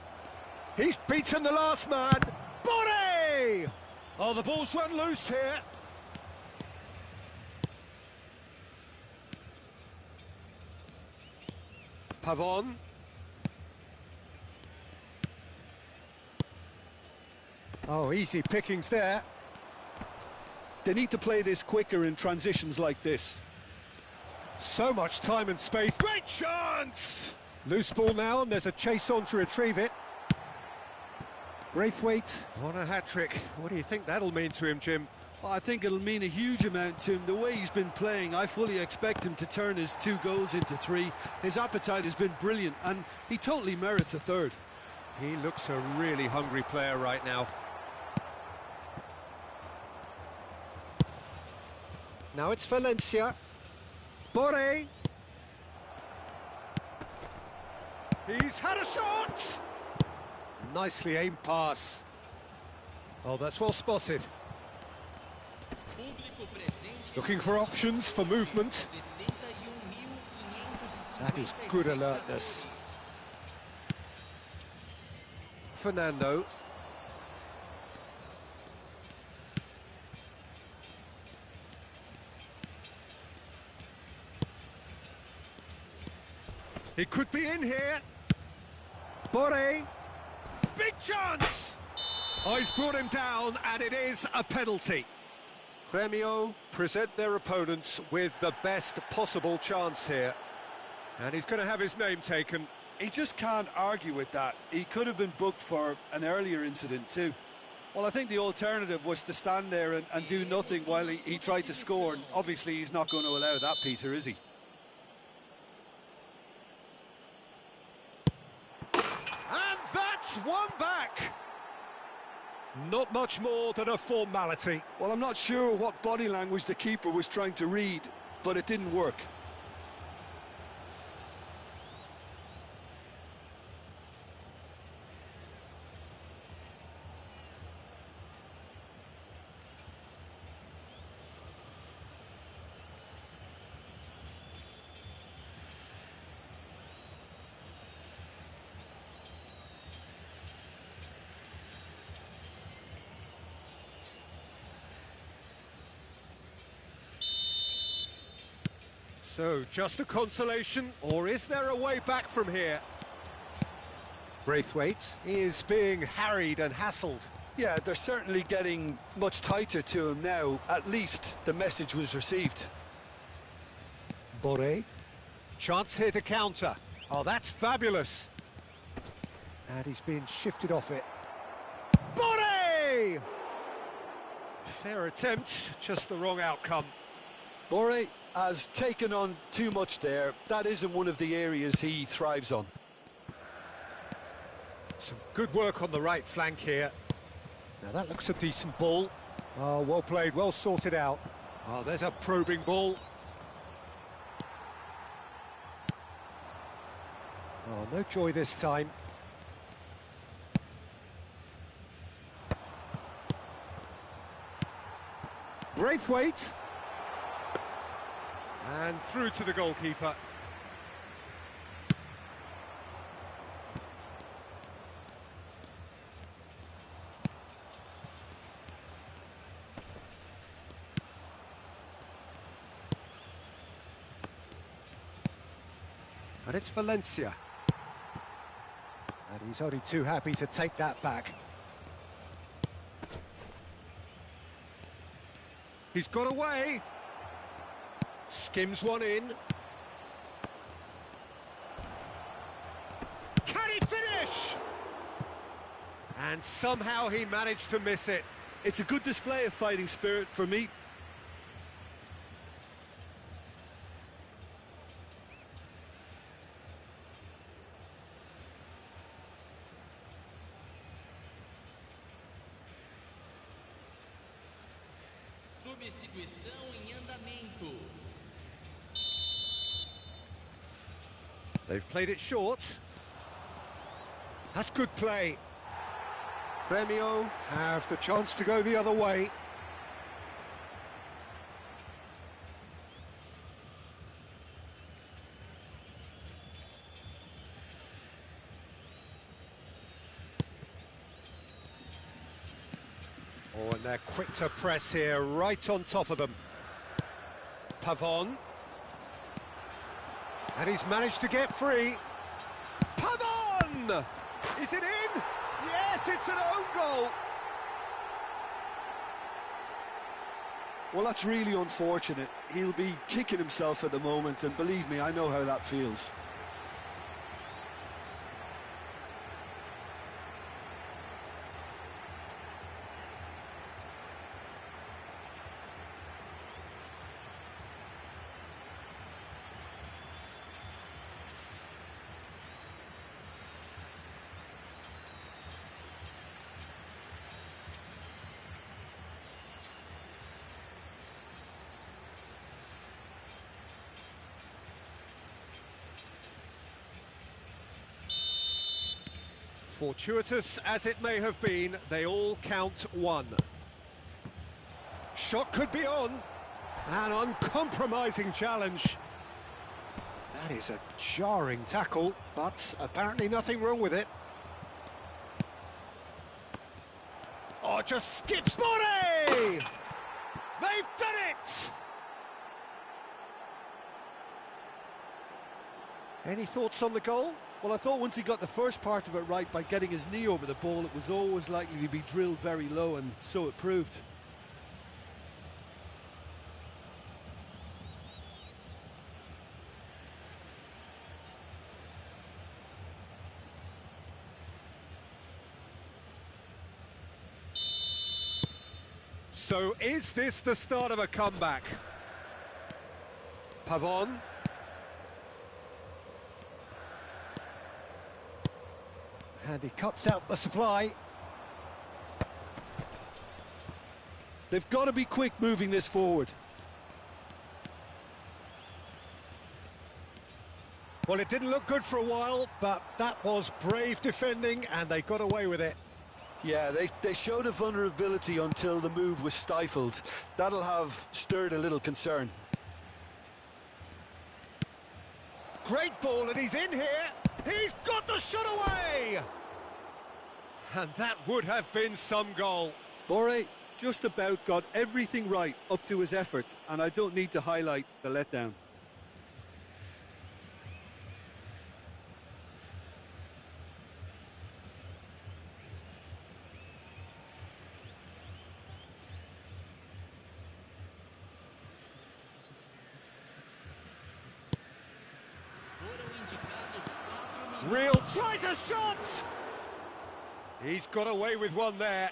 Speaker 1: He's beaten the last man. Boré! Oh, the ball's run loose here. Pavon. Oh, easy pickings there.
Speaker 2: They need to play this quicker in transitions like this.
Speaker 1: So much time and space. Great chance! Loose ball now, and there's a chase on to retrieve it. Braithwaite on a hat-trick. What do you think that'll mean to him, Jim?
Speaker 2: Well, I think it'll mean a huge amount to him. The way he's been playing, I fully expect him to turn his 2 goals into 3. His appetite has been brilliant, and he totally merits a 3rd.
Speaker 1: He looks a really hungry player right now. Now it's Valencia. Boré. He's had a shot! Nicely aimed pass. Oh, that's well spotted. Looking for options for movement. That is good alertness. Fernando. He could be in here. Boré. Big chance! Oh, he's brought him down, and it is a penalty. Premio present their opponents with the best possible chance here. And he's going to have his name taken.
Speaker 2: He just can't argue with that. He could have been booked for an earlier incident too. Well, I think the alternative was to stand there and do nothing while he tried to score. And obviously, he's not going to allow that, Peter, is he?
Speaker 1: And that's one back. Not much more than a formality.
Speaker 2: Well, I'm not sure what body language the keeper was trying to read, but it didn't work.
Speaker 1: So, just a consolation, or is there a way back from here? Braithwaite is being harried and hassled.
Speaker 2: Yeah, they're certainly getting much tighter to him now. At least the message was received.
Speaker 1: Boré. Chance here to counter. Oh, that's fabulous. And he's being shifted off it. Boré! Fair attempt, just the wrong outcome.
Speaker 2: Boré has taken on too much there. That isn't one of the areas he thrives on.
Speaker 1: Some good work on the right flank here. Now that looks a decent ball. Oh, well played, well sorted out. Oh, there's a probing ball. Oh, no joy this time. Braithwaite. And through to the goalkeeper. And it's Valencia. And he's only too happy to take that back. He's got away. Skims one in. Can he finish? And somehow he managed to miss it.
Speaker 2: It's a good display of fighting spirit for me.
Speaker 3: Substituição em andamento.
Speaker 1: They've played it short. That's good play. Grêmio have the chance to go the other way. Oh, and they're quick to press here, right on top of them. Pavon. And he's managed to get free. Pavon! Is it in? Yes, it's an own goal.
Speaker 2: Well, that's really unfortunate. He'll be kicking himself at the moment, and believe me, I know how that feels.
Speaker 1: Fortuitous as it may have been, they all count one. Shot could be on. An uncompromising challenge. That is a jarring tackle, but apparently nothing wrong with it. Oh, just skips Boré! They've done it! Any thoughts on the goal?
Speaker 2: Well, I thought once he got the first part of it right by getting his knee over the ball, it was always likely to be drilled very low, and so it proved.
Speaker 1: So is this the start of a comeback? Pavon. And he cuts out the supply.
Speaker 2: They've got to be quick moving this forward.
Speaker 1: Well, it didn't look good for a while, but that was brave defending, and they got away with it.
Speaker 2: Yeah, they showed a vulnerability until the move was stifled. That'll have stirred a little concern.
Speaker 1: Great ball, and he's in here. He's got the shot away! And that would have been some goal.
Speaker 2: Boré just about got everything right up to his effort, and I don't need to highlight the letdown.
Speaker 1: Real tries a shot! He's got away with one there.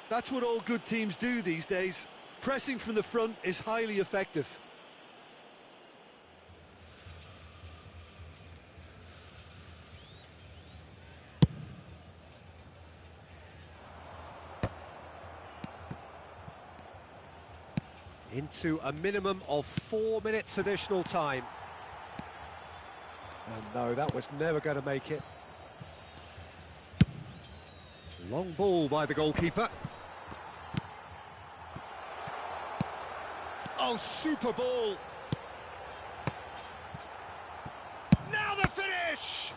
Speaker 2: That's what all good teams do these days. Pressing from the front is highly effective.
Speaker 1: Into a minimum of 4 minutes additional time. And no, that was never going to make it. Long ball by the goalkeeper. Oh, super ball. Now the finish!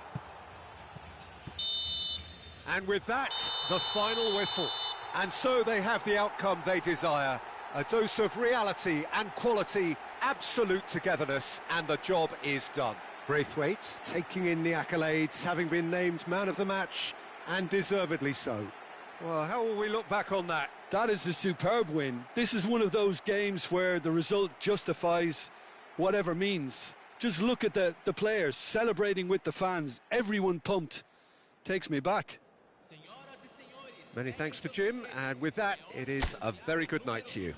Speaker 1: And with that, the final whistle. And so they have the outcome they desire. A dose of reality and quality, absolute togetherness, and the job is done. Braithwaite taking in the accolades, having been named man of the match, and deservedly so. Well, how will we look back on that?
Speaker 2: That is a superb win. This is one of those games where the result justifies whatever means. Just look at the players celebrating with the fans, everyone pumped. Takes me back.
Speaker 1: Many thanks to Jim, and with that, it is a very good night to you.